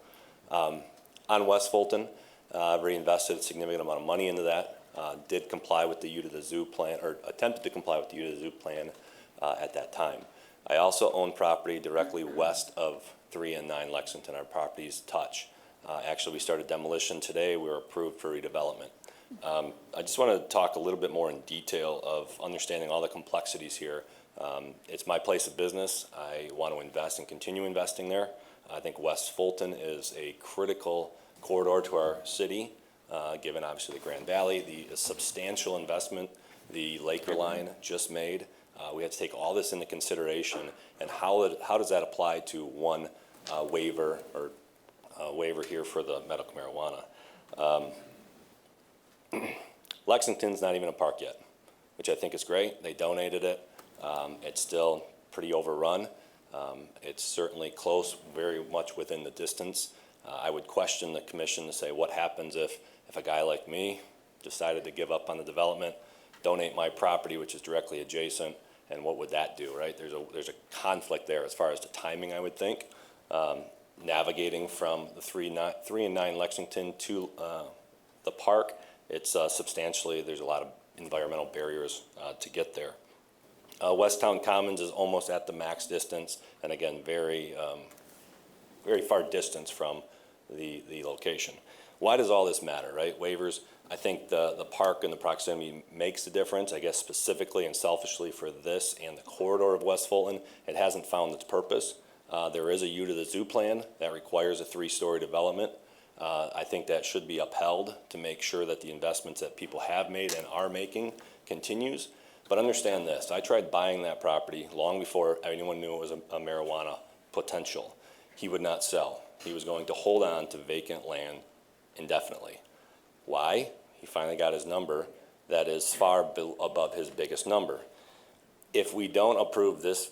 On West Fulton, reinvested a significant amount of money into that, did comply with the U to the Zoo plan, or attempted to comply with the U to the Zoo plan at that time. I also own property directly west of 3 and 9 Lexington. Our properties touch. Actually, we started demolition today. We were approved for redevelopment. I just want to talk a little bit more in detail of understanding all the complexities here. It's my place of business. I want to invest and continue investing there. I think West Fulton is a critical corridor to our city, given obviously the Grand Valley, the substantial investment the Laker line just made. We have to take all this into consideration, and how does that apply to one waiver or waiver here for the medical marijuana. Lexington's not even a park yet, which I think is great. They donated it. It's still pretty overrun. It's certainly close, very much within the distance. I would question the commission to say, what happens if a guy like me decided to give up on the development, donate my property, which is directly adjacent, and what would that do, right? There's a conflict there as far as the timing, I would think. Navigating from the 3 and 9 Lexington to the park, it's substantially, there's a lot of environmental barriers to get there. Westtown Commons is almost at the max distance, and again, very far distance from the location. Why does all this matter, right? Waivers, I think the park and the proximity makes the difference. I guess specifically and selfishly for this and the corridor of West Fulton, it hasn't found its purpose. There is a U to the Zoo plan that requires a 3-story development. I think that should be upheld to make sure that the investments that people have made and are making continues. But understand this, I tried buying that property long before anyone knew it was a marijuana potential. He would not sell. He was going to hold on to vacant land indefinitely. Why? He finally got his number that is far above his biggest number. If we don't approve this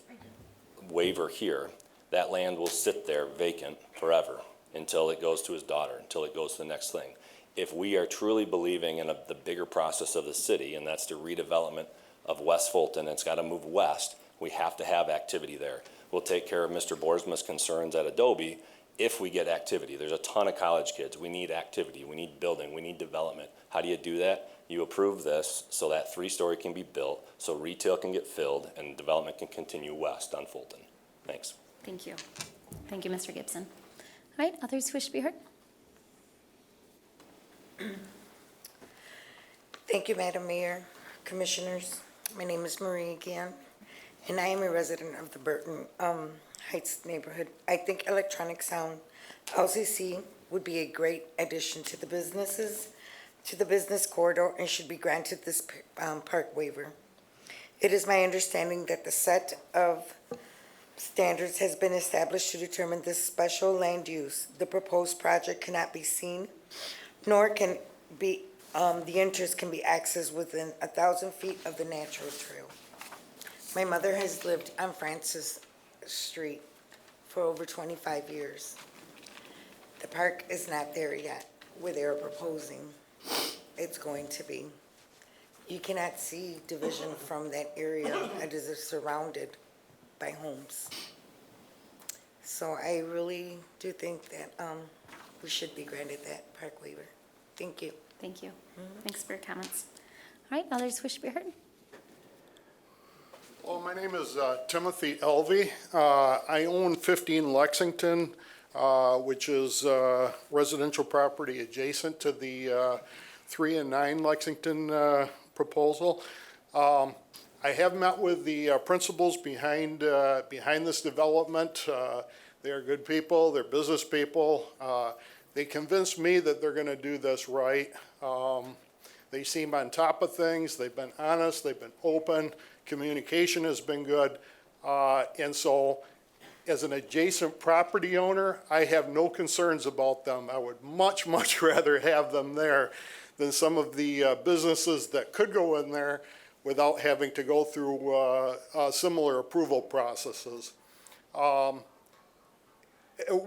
waiver here, that land will sit there vacant forever until it goes to his daughter, until it goes to the next thing. If we are truly believing in the bigger process of the city, and that's the redevelopment of West Fulton, it's got to move west, we have to have activity there. We'll take care of Mr. Boersma's concerns at Adobe if we get activity. There's a ton of college kids. We need activity. We need building. We need development. How do you do that? You approve this so that 3-story can be built, so retail can get filled, and development can continue west on Fulton. Thanks. Thank you. Thank you, Mr. Gibson. All right, others who wish to be heard? Thank you, Madam Mayor, Commissioners. My name is Marie again, and I am a resident of the Burton Heights neighborhood. I think electronic sound LCC would be a great addition to the businesses, to the business corridor, and should be granted this park waiver. It is my understanding that the set of standards has been established to determine this special land use. The proposed project cannot be seen, nor can be, the entrance can be accessed within 1,000 feet of the natural trail. My mother has lived on Francis Street for over 25 years. The park is not there yet, where they're proposing it's going to be. You cannot see division from that area. It is surrounded by homes. So I really do think that we should be granted that park waiver. Thank you. Thank you. Thanks for your comments. All right, others wish to be heard? Well, my name is Timothy Elvey. I own 15 Lexington, which is residential property adjacent to the 3 and 9 Lexington proposal. I have met with the principals behind this development. They are good people. They're business people. They convinced me that they're going to do this right. They seem on top of things. They've been honest. They've been open. Communication has been good. And so as an adjacent property owner, I have no concerns about them. I would much, much rather have them there than some of the businesses that could go in there without having to go through similar approval processes.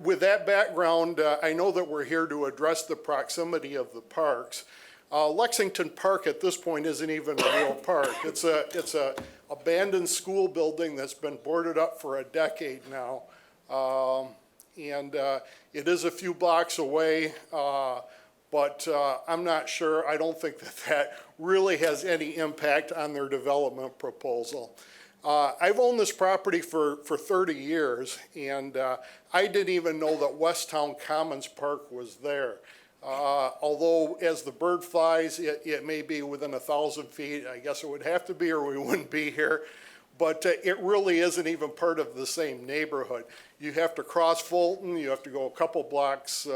With that background, I know that we're here to address the proximity of the parks, Lexington Park at this point isn't even a real park. It's a abandoned school building that's been boarded up for a decade now. It is a few blocks away, but I'm not sure. I don't think that really has any impact on their development proposal. I've owned this property for 30 years, and I didn't even know that Westtown Commons Park was there. Although as the bird flies, it may be within 1,000 feet. I guess it would have to be, or we wouldn't be here. But it really isn't even part of the same neighborhood. You have to cross Fulton, you have to go a couple blocks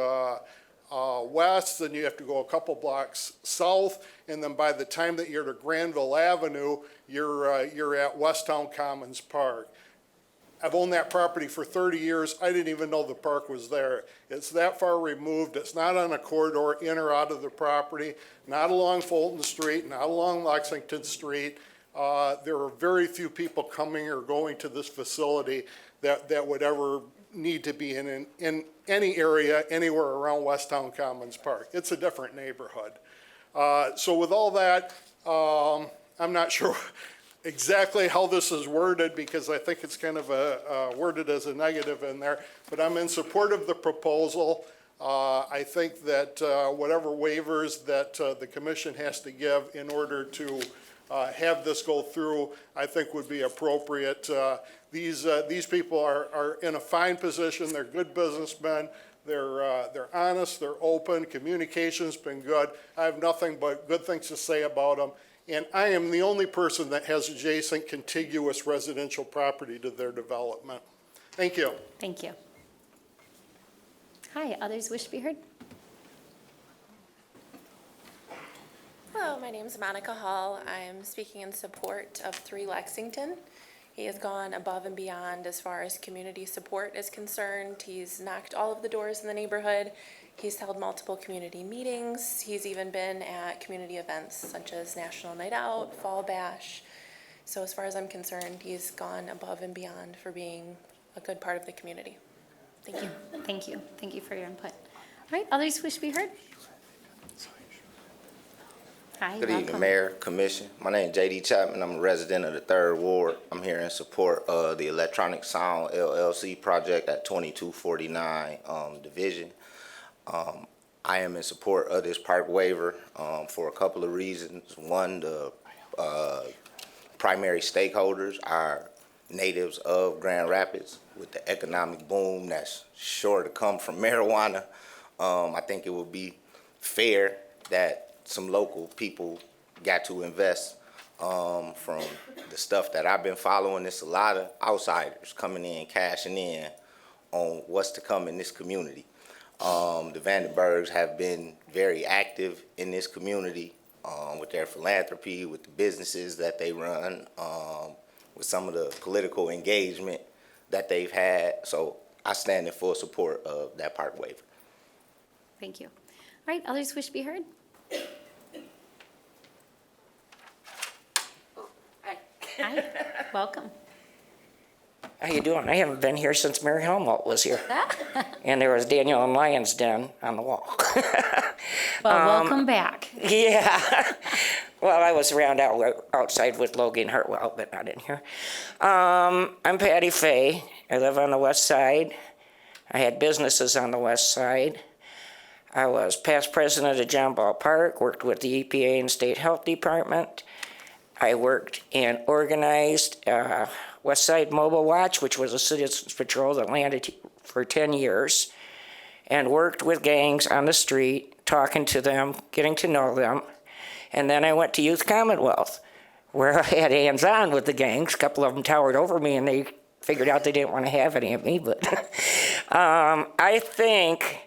west, then you have to go a couple blocks south, and then by the time that you're to Granville Avenue, you're at Westtown Commons Park. I've owned that property for 30 years. I didn't even know the park was there. It's that far removed. It's not on a corridor in or out of the property, not along Fulton Street, not along Lexington Street. There are very few people coming or going to this facility that would ever need to be in any area anywhere around Westtown Commons Park. It's a different neighborhood. So with all that, I'm not sure exactly how this is worded, because I think it's kind of worded as a negative in there, but I'm in support of the proposal. I think that whatever waivers that the commission has to give in order to have this go through, I think would be appropriate. These people are in a fine position. They're good businessmen. They're honest. They're open. Communication's been good. I have nothing but good things to say about them. And I am the only person that has adjacent contiguous residential property to their development. Thank you. Thank you. Hi, others wish to be heard? Hello, my name is Monica Hall. I'm speaking in support of 3 Lexington. He has gone above and beyond as far as community support is concerned. He's knocked all of the doors in the neighborhood. He's held multiple community meetings. He's even been at community events such as National Night Out, Fall Bash. So as far as I'm concerned, he's gone above and beyond for being a good part of the community. Thank you. Thank you. Thank you for your input. All right, others wish to be heard? Hi, Good welcome. evening, Mayor, Commission. My name is J.D. Chapman. I'm a resident of the 3rd Ward. I'm here in support of the Electronic Sound LLC project at 2249 Division. I am in support of this park waiver for a couple of reasons. One, the primary stakeholders are natives of Grand Rapids. With the economic boom that's sure to come from marijuana, I think it would be fair that some local people got to invest from the stuff that I've been following. There's a lot of outsiders coming in, cashing in on what's to come in this community. The Vandenbergs have been very active in this community with their philanthropy, with the businesses that they run, with some of the political engagement that they've had. So I stand in full support of that park waiver. Thank you. All right, others wish to be heard? Hi, welcome. How you doing? I haven't been here since Mary Helmut was here. And there was Daniel and Lion's Den on the wall. Well, welcome back. Yeah. Well, I was around outside with Logan Hartwell, but not in here. I'm Patty Fay. I live on the west side. I had businesses on the west side. I was past president of John Ball Park, worked with the EPA and State Health Department. I worked and organized West Side Mobile Watch, which was a citizens patrol that landed for 10 years, and worked with gangs on the street, talking to them, getting to know them. And then I went to Youth Commonwealth, where I had hands-on with the gangs. A couple of them towered over me, and they figured out they didn't want to have any of me. But I think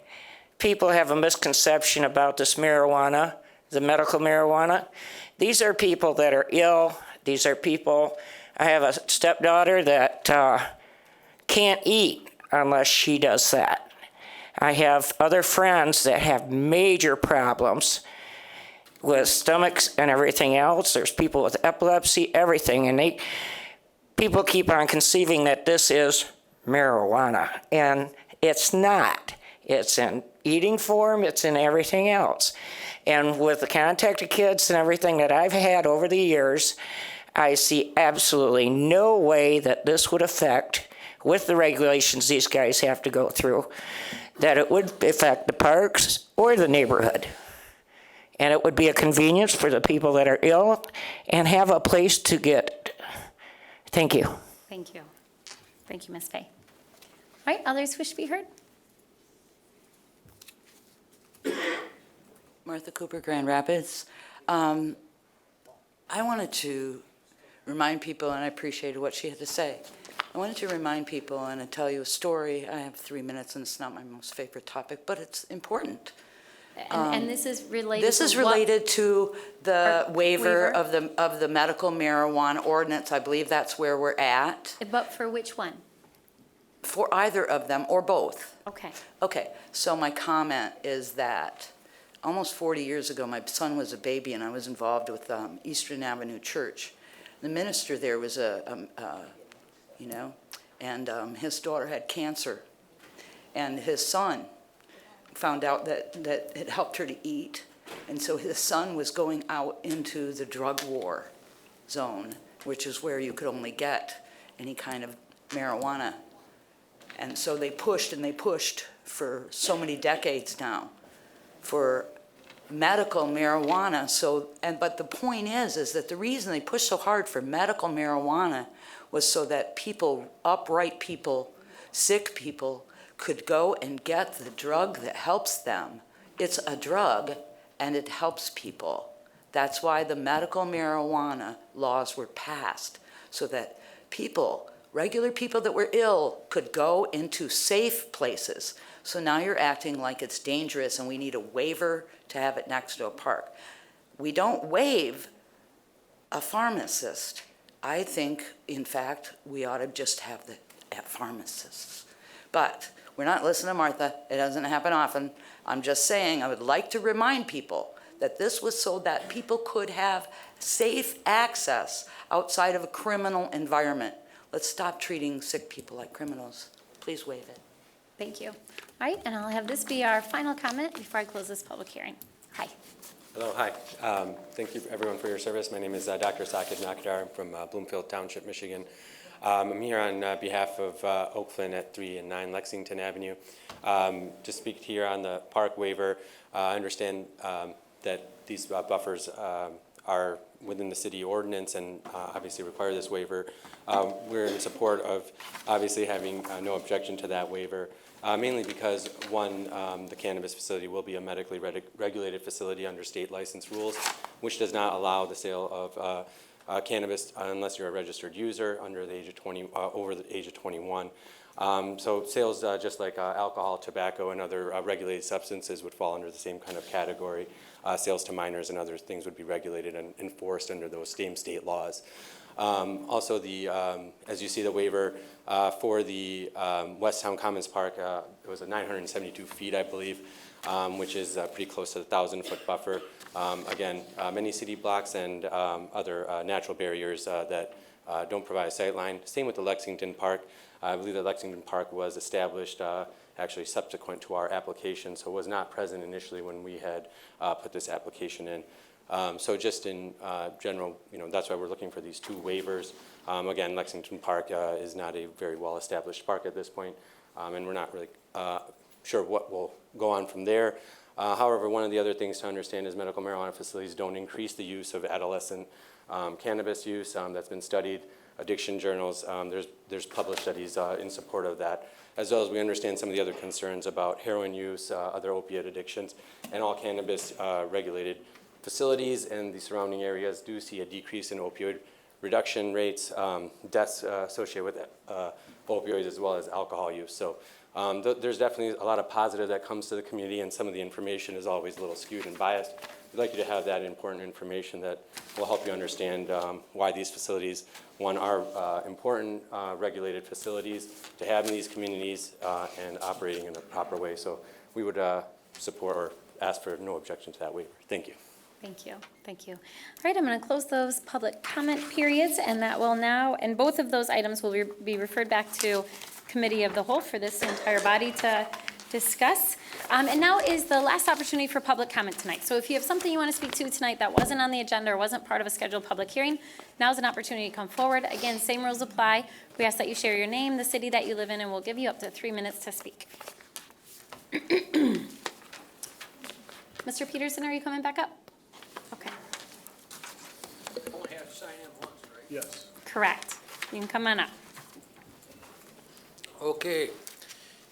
people have a misconception about this marijuana, the medical marijuana. These are people that are ill. These are people, I have a stepdaughter that can't eat unless she does that. I have other friends that have major problems with stomachs and everything else. There's people with epilepsy, everything, and people keep on conceiving that this is marijuana, and it's not. It's in eating form, it's in everything else. And with the contact of kids and everything that I've had over the years, I see absolutely no way that this would affect, with the regulations these guys have to go through, that it would affect the parks or the neighborhood. And it would be a convenience for the people that are ill and have a place to get. Thank you. Thank you. Thank you, Ms. Fay. All right, others wish to be heard? Martha Cooper, Grand Rapids. I wanted to remind people, and I appreciated what she had to say. I wanted to remind people and tell you a story. I have 3 minutes, and it's not my most favorite topic, but it's important. And this is related This is to what? related to the waiver? waiver of the medical marijuana ordinance. I believe that's where we're at, But for which one? for either of them or both. Okay. Okay, so my comment is that almost 40 years ago, my son was a baby, and I was involved with Eastern Avenue Church. The minister there was and his daughter had cancer, and his son found out that it helped her to eat, and so his son was going out into the drug war zone, which is where you could only get any kind of marijuana. And so they pushed and they pushed for so many decades now for medical marijuana. But the point is that the reason they pushed so hard for medical marijuana was so that people, upright people, sick people, could go and get the drug that helps them. It's a drug and it helps people. That's why the medical marijuana laws were passed, so that people, regular people that were ill, could go into safe places. So now you're acting like it's dangerous and we need a waiver to have it next to a park. We don't waive a pharmacist. I think, in fact, we ought to just have the pharmacists. But we're not listening to Martha. It doesn't happen often. I'm just saying I would like to remind people that this was so that people could have safe access outside of a criminal environment. Let's stop treating sick people like criminals. Please waive it. Thank you. All right, and I'll have this be our final comment before I close this public hearing. Hi. Hello, hi. Thank you everyone for your service. My name is Dr. Sakid Nakdar. I'm from Bloomfield Township, Michigan. I'm here on behalf of Oak Flynn at 3 and 9 Lexington Avenue. To speak here on the park waiver, I understand that these buffers are within the city ordinance and obviously require this waiver. We're in support of obviously having no objection to that waiver, mainly because, one, the cannabis facility will be a medically regulated facility under state license rules, which does not allow the sale of cannabis unless you're a registered user under the age of 20, over the age of 21. So sales, just like alcohol, tobacco, and other regulated substances would fall under the same kind of category. Sales to minors and other things would be regulated and enforced under those same state laws. Also, as you see, the waiver for the Westtown Commons Park, it was 972 feet, I believe, which is pretty close to the 1,000-foot buffer. Again, many city blocks and other natural barriers that don't provide a sightline. Same with the Lexington Park. I believe the Lexington Park was established actually subsequent to our application, so it was not present initially when we had put this application in. So just in general, that's why we're looking for these two waivers. Again, Lexington Park is not a very well-established park at this point, and we're not really sure what will go on from there. However, one of the other things to understand is medical marijuana facilities don't increase the use of adolescent cannabis use. That's been studied. Addiction journals, there's published studies in support of that, as well as we understand some of the other concerns about heroin use, other opiate addictions, and all cannabis regulated facilities and the surrounding areas do see a decrease in opioid reduction rates, deaths associated with opioids, as well as alcohol use. So there's definitely a lot of positive that comes to the community, and some of the information is always a little skewed and biased. We'd like you to have that important information that will help you understand why these facilities, one, are important regulated facilities to have in these communities and operating in a proper way. So we would support or ask for no objection to that waiver. Thank you. Thank you. Thank you. All right, I'm going to close those public comment periods, and that will now, and both of those items will be referred back to Committee of the Whole for this entire body to discuss. And now is the last opportunity for public comment tonight. So if you have something you want to speak to tonight that wasn't on the agenda or wasn't part of a scheduled public hearing, now's an opportunity to come forward. Again, same rules apply. We ask that you share your name, the city that you live in, and we'll give you up to 3 minutes to speak. Mr. Peterson, are you coming back up? Okay. Only have to sign in once, right? Yes. Correct. You can come on up. Okay,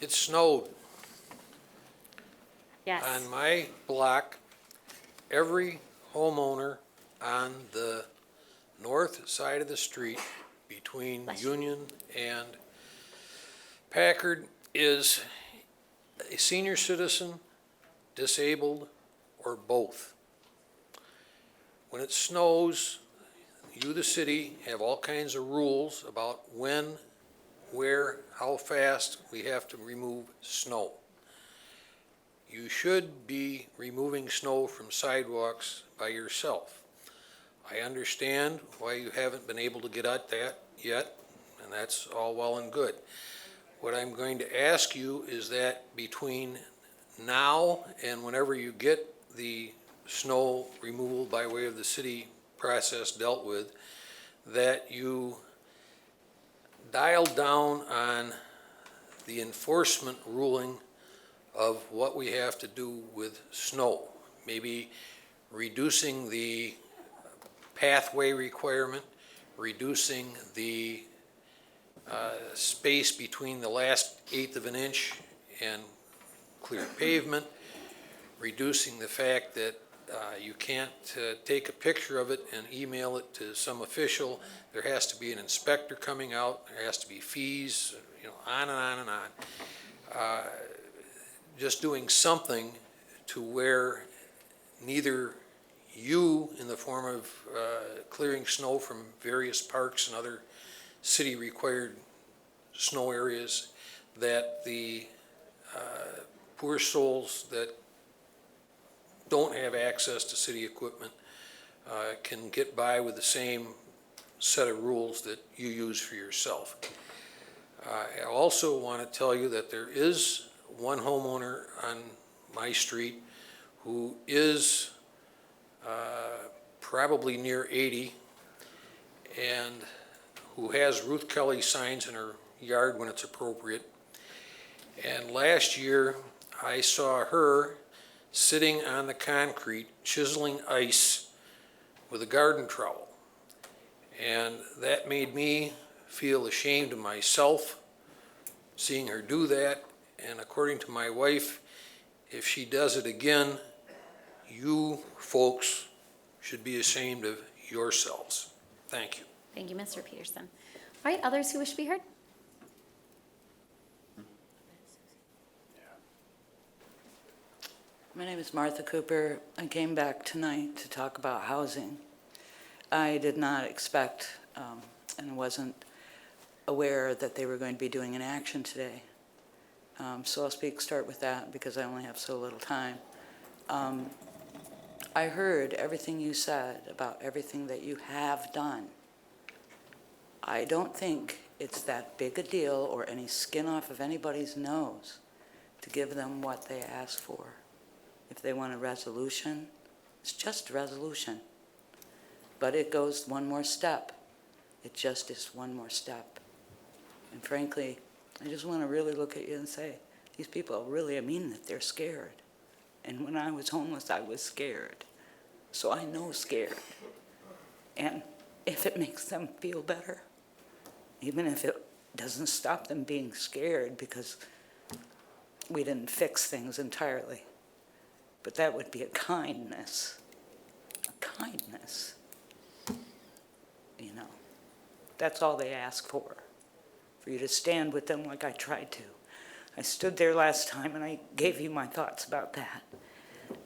it snowed. Yes. On my block, every homeowner on the north side of the street between Union and Packard is a senior citizen, disabled, or both. When it snows, you, the city, have all kinds of rules about when, where, how fast we have to remove snow. You should be removing snow from sidewalks by yourself. I understand why you haven't been able to get at that yet, and that's all well and good. What I'm going to ask you is that between now and whenever you get the snow removal by way of the city process dealt with, that you dial down on the enforcement ruling of what we have to do with snow. Maybe reducing the pathway requirement, reducing the space between the last eighth of an inch and clear pavement, reducing the fact that you can't take a picture of it and email it to some official. There has to be an inspector coming out, there has to be fees, on and on and on. Just doing something to where neither you, in the form of clearing snow from various parks and other city-required snow areas, that the poor souls that don't have access to city equipment can get by with the same set of rules that you use for yourself. I also want to tell you that there is one homeowner on my street who is probably near 80 and who has Ruth Kelly signs in her yard when it's appropriate. And last year, I saw her sitting on the concrete, chiseling ice with a garden trowel. And that made me feel ashamed of myself, seeing her do that. And according to my wife, if she does it again, you folks should be ashamed of yourselves. Thank you. Thank you, Mr. Peterson. All right, others who wish to be heard? My name is Martha Cooper. I came back tonight to talk about housing. I did not expect and wasn't aware that they were going to be doing an action today. So I'll start with that because I only have so little time. I heard everything you said about everything that you have done. I don't think it's that big a deal or any skin off of anybody's nose to give them what they ask for. If they want a resolution, it's just a resolution. But it goes one more step. It just is one more step. And frankly, I just want to really look at you and say, these people really mean that they're scared. And when I was homeless, I was scared. So I know scared. And if it makes them feel better, even if it doesn't stop them being scared because we didn't fix things entirely, but that would be a kindness. A kindness. That's all they ask for you to stand with them like I tried to. I stood there last time and I gave you my thoughts about that.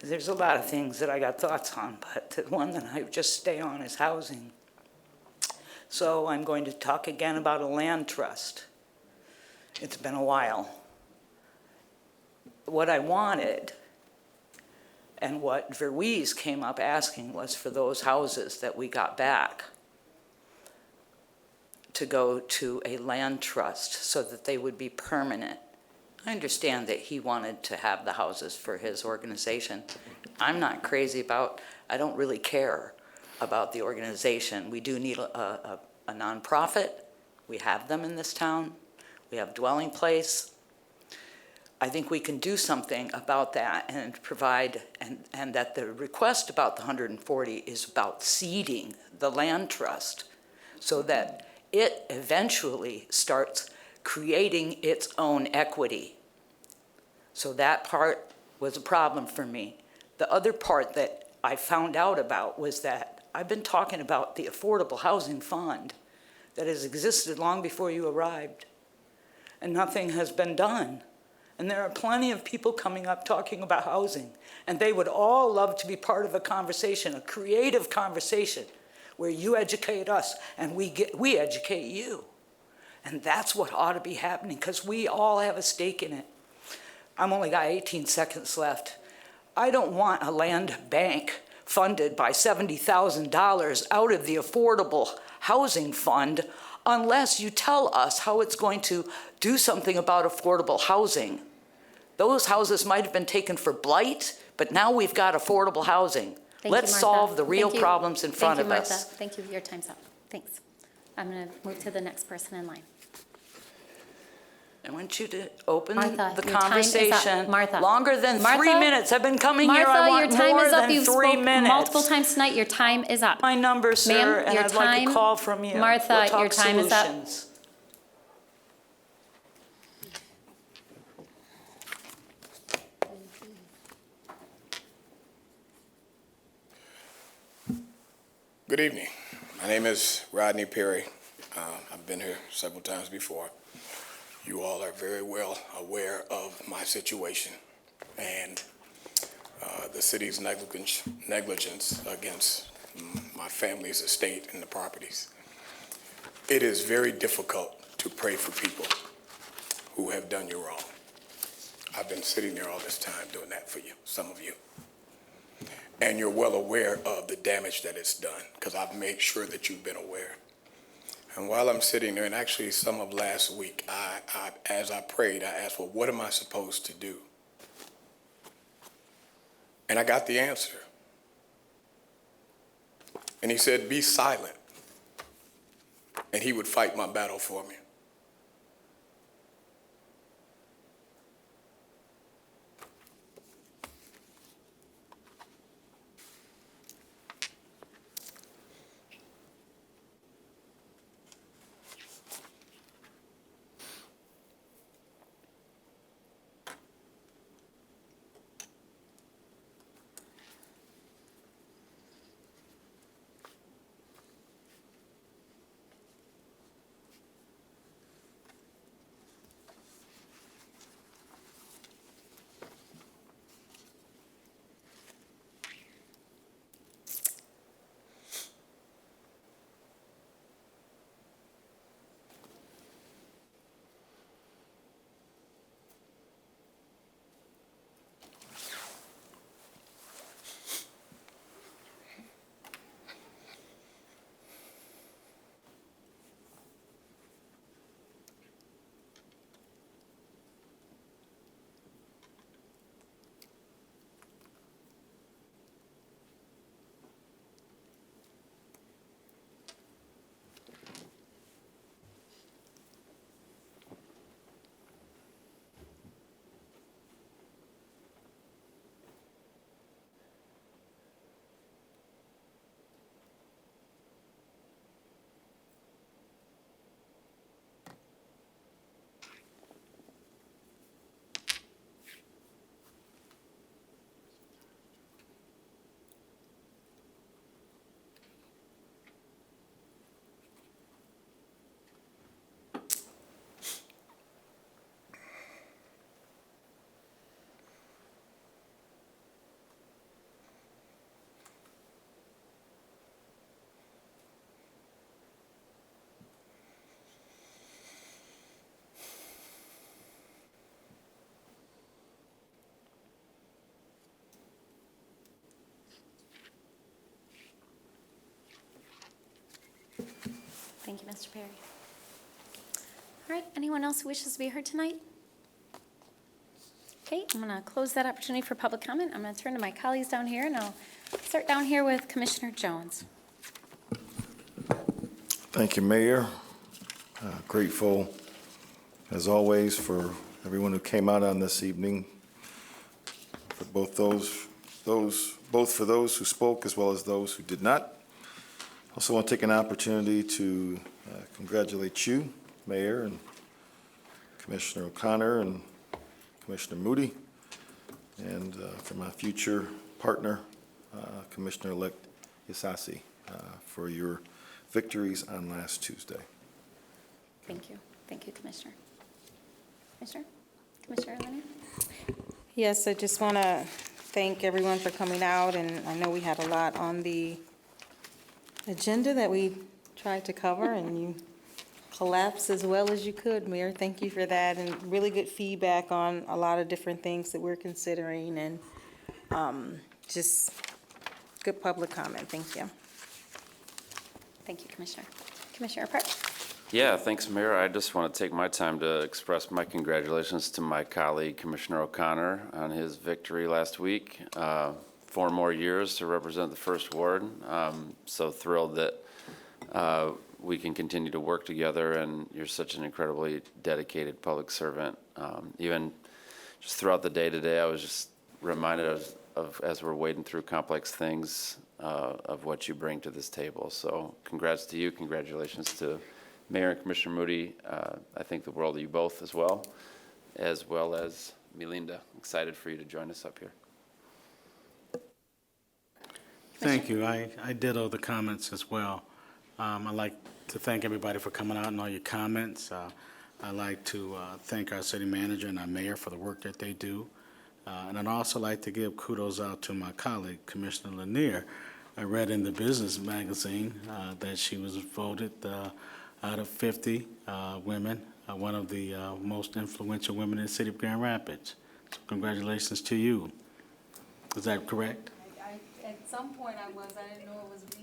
There's a lot of things that I got thoughts on, but the one that I just stay on is housing. So I'm going to talk again about a land trust. It's been a while. What I wanted and what Verwees came up asking was for those houses that we got back to go to a land trust so that they would be permanent I understand that he wanted to have the houses for his organization. I'm not crazy about, I don't really care about the organization. We do need a nonprofit. We have them in this town. We have dwelling place. I think we can do something about that and provide, and that the request about the 140 is about seeding the land trust so that it eventually starts creating its own equity. So that part was a problem for me. The other part that I found out about was that I've been talking about the Affordable Housing Fund that has existed long before you arrived, and nothing has been done. And there are plenty of people coming up talking about housing, and they would all love to be part of a conversation, a creative conversation, where you educate us and we educate you. And that's what ought to be happening, because we all have a stake in it. I'm only got 18 seconds left. I don't want a land bank funded by $70,000 out of the Affordable Housing Fund unless you tell us how it's going to do something about affordable housing. Those houses might have been taken for blight, but now we've got affordable housing. Thank you, Let's Martha. solve the real Thank you. problems in front of Martha. us. Thank you. Your time's up. Thanks. I'm going to move to the next person in line. I want you to open Martha, the your time is up. conversation. Martha. Longer than Martha? 3 minutes. I've been coming here. I Martha, want your time more is up. than You've 3 spoke minutes. multiple times tonight. Your time is up. My number, sir, Ma'am, and your I'd like a time- call from you. Martha, We'll talk your time is up. solutions. Good evening. My name is Rodney Perry. I've been here several times before. You all are very well aware of my situation and the city's negligence against my family's estate and the properties. It is very difficult to pray for people who have done you wrong. I've been sitting there all this time doing that for you, some of you. And you're well aware of the damage that it's done, because I've made sure that you've been aware. And while I'm sitting there, and actually some of last week, as I prayed, I asked, well, what am I supposed to do? And I got the answer. And he said, be silent. And he would fight my battle for me. Thank you, Mr. Perry. All right, anyone else who wishes to be heard tonight? Okay, I'm going to close that opportunity for public comment. I'm going to turn to my colleagues down here, and I'll start down here with Commissioner Jones. Thank you, Mayor. Grateful, as always, for everyone who came out on this evening, for both for those who spoke as well as those who did not. Also want to take an opportunity to congratulate you, Mayor, and Commissioner O'Connor and Commissioner Moody, and for my future partner, Commissioner-elect Isasi, for your victories on last Tuesday. Thank you. Thank you, Commissioner. Commissioner Linear? Yes, I just want to thank everyone for coming out, and I know we had a lot on the agenda that we tried to cover, and you collapsed as well as you could, Mayor. Thank you for that, and really good feedback on a lot of different things that we're considering, and just good public comment. Thank you. Thank you, Commissioner. Commissioner Park? Yeah, thanks, Mayor. I just want to take my time to express my congratulations to my colleague, Commissioner O'Connor, on his victory last week. 4 more years to represent the First Ward. So thrilled that we can continue to work together, and you're such an incredibly dedicated public servant. Even just throughout the day today, I was just reminded of as we're wading through complex things, of what you bring to this table. So congrats to you, congratulations to Mayor and Commissioner Moody. I think the world of you both as well as Melinda. Excited for you to join us up here. Thank you. I ditto the comments as well. I'd like to thank everybody for coming out and all your comments. I'd like to thank our city manager and our mayor for the work that they do. And I'd also like to give kudos out to my colleague, Commissioner Lanier. I read in the business magazine that she was voted out of 50 women, one of the most influential women in the city of Grand Rapids. So congratulations to you. Is that correct? At some point I didn't know it was recent.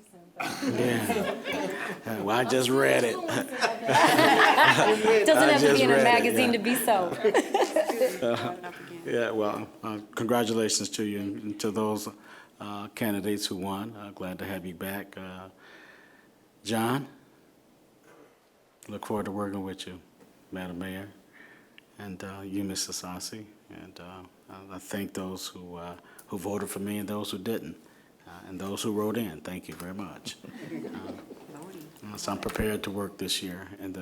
Yeah. Well, I just read it. Doesn't have to be in a magazine to be so. Yeah, well, congratulations to you and to those candidates who won. Glad to have you back. John, look forward to working with you, Madam Mayor, and you, Mr. Sassi. And I thank those who voted for me and those who didn't, and those who wrote in. Thank you very much. So I'm prepared to work this year and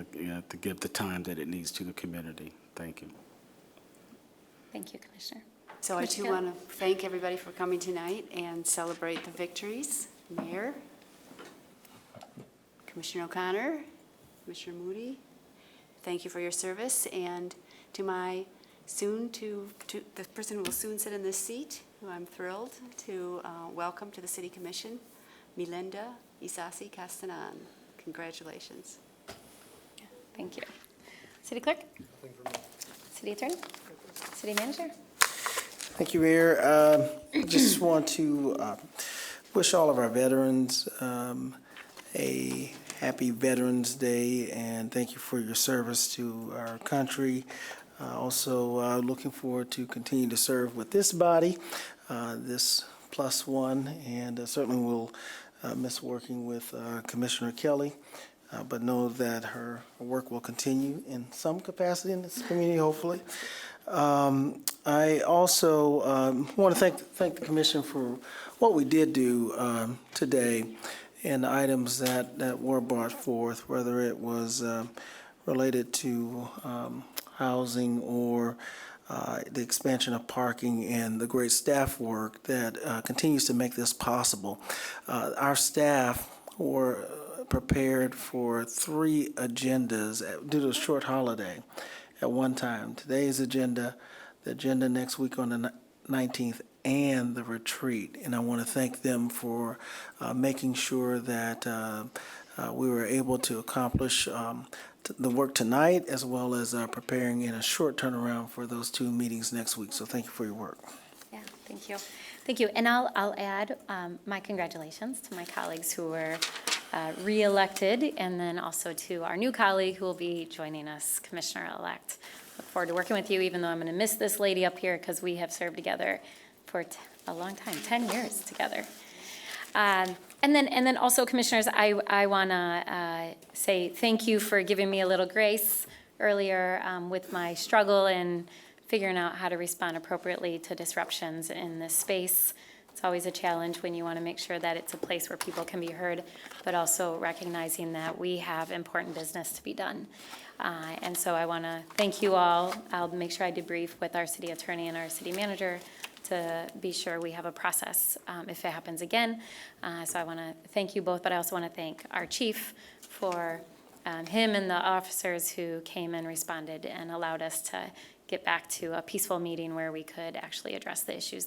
to give the time that it needs to the community. Thank you. Thank you, Commissioner. So I too want to thank everybody for coming tonight and celebrate the victories. Mayor, Commissioner O'Connor, Commissioner Moody, thank you for your service. And to my the person who will soon sit in this seat, who I'm thrilled to welcome to the City Commission, Melinda Isasi Castanan. Congratulations. Yeah, thank you. City Clerk? City Attorney? City Manager? Thank you, Mayor. Just want to wish all of our veterans a happy Veterans Day, and thank you for your service to our country. Also, looking forward to continue to serve with this body, this +1, and certainly will miss working with Commissioner Kelly, but know that her work will continue in some capacity in this community, hopefully. I also want to thank the Commission for what we did do today and the items that were brought forth, whether it was related to housing or the expansion of parking and the great staff work that continues to make this possible. Our staff were prepared for 3 agendas due to a short holiday at one time. Today's agenda, the agenda next week on the 19th, and the retreat. And I want to thank them for making sure that we were able to accomplish the work tonight, as well as preparing in a short turnaround for those 2 meetings next week. So thank you for your work. Yeah, thank you. Thank you. And I'll add my congratulations to my colleagues who were re-elected, and then also to our new colleague who will be joining us, Commissioner-elect look forward to working with you, even though I'm going to miss this lady up here because we have served together for a long time, 10 years together. And then also, Commissioners, I want to say thank you for giving me a little grace earlier with my struggle in figuring out how to respond appropriately to disruptions in this space. It's always a challenge when you want to make sure that it's a place where people can be heard, but also recognizing that we have important business to be done. And so I want to thank you all. I'll make sure I debrief with our city attorney and our city manager to be sure we have a process if it happens again. So I want to thank you both, but I also want to thank our chief for him and the officers who came and responded and allowed us to get back to a peaceful meeting where we could actually address the issues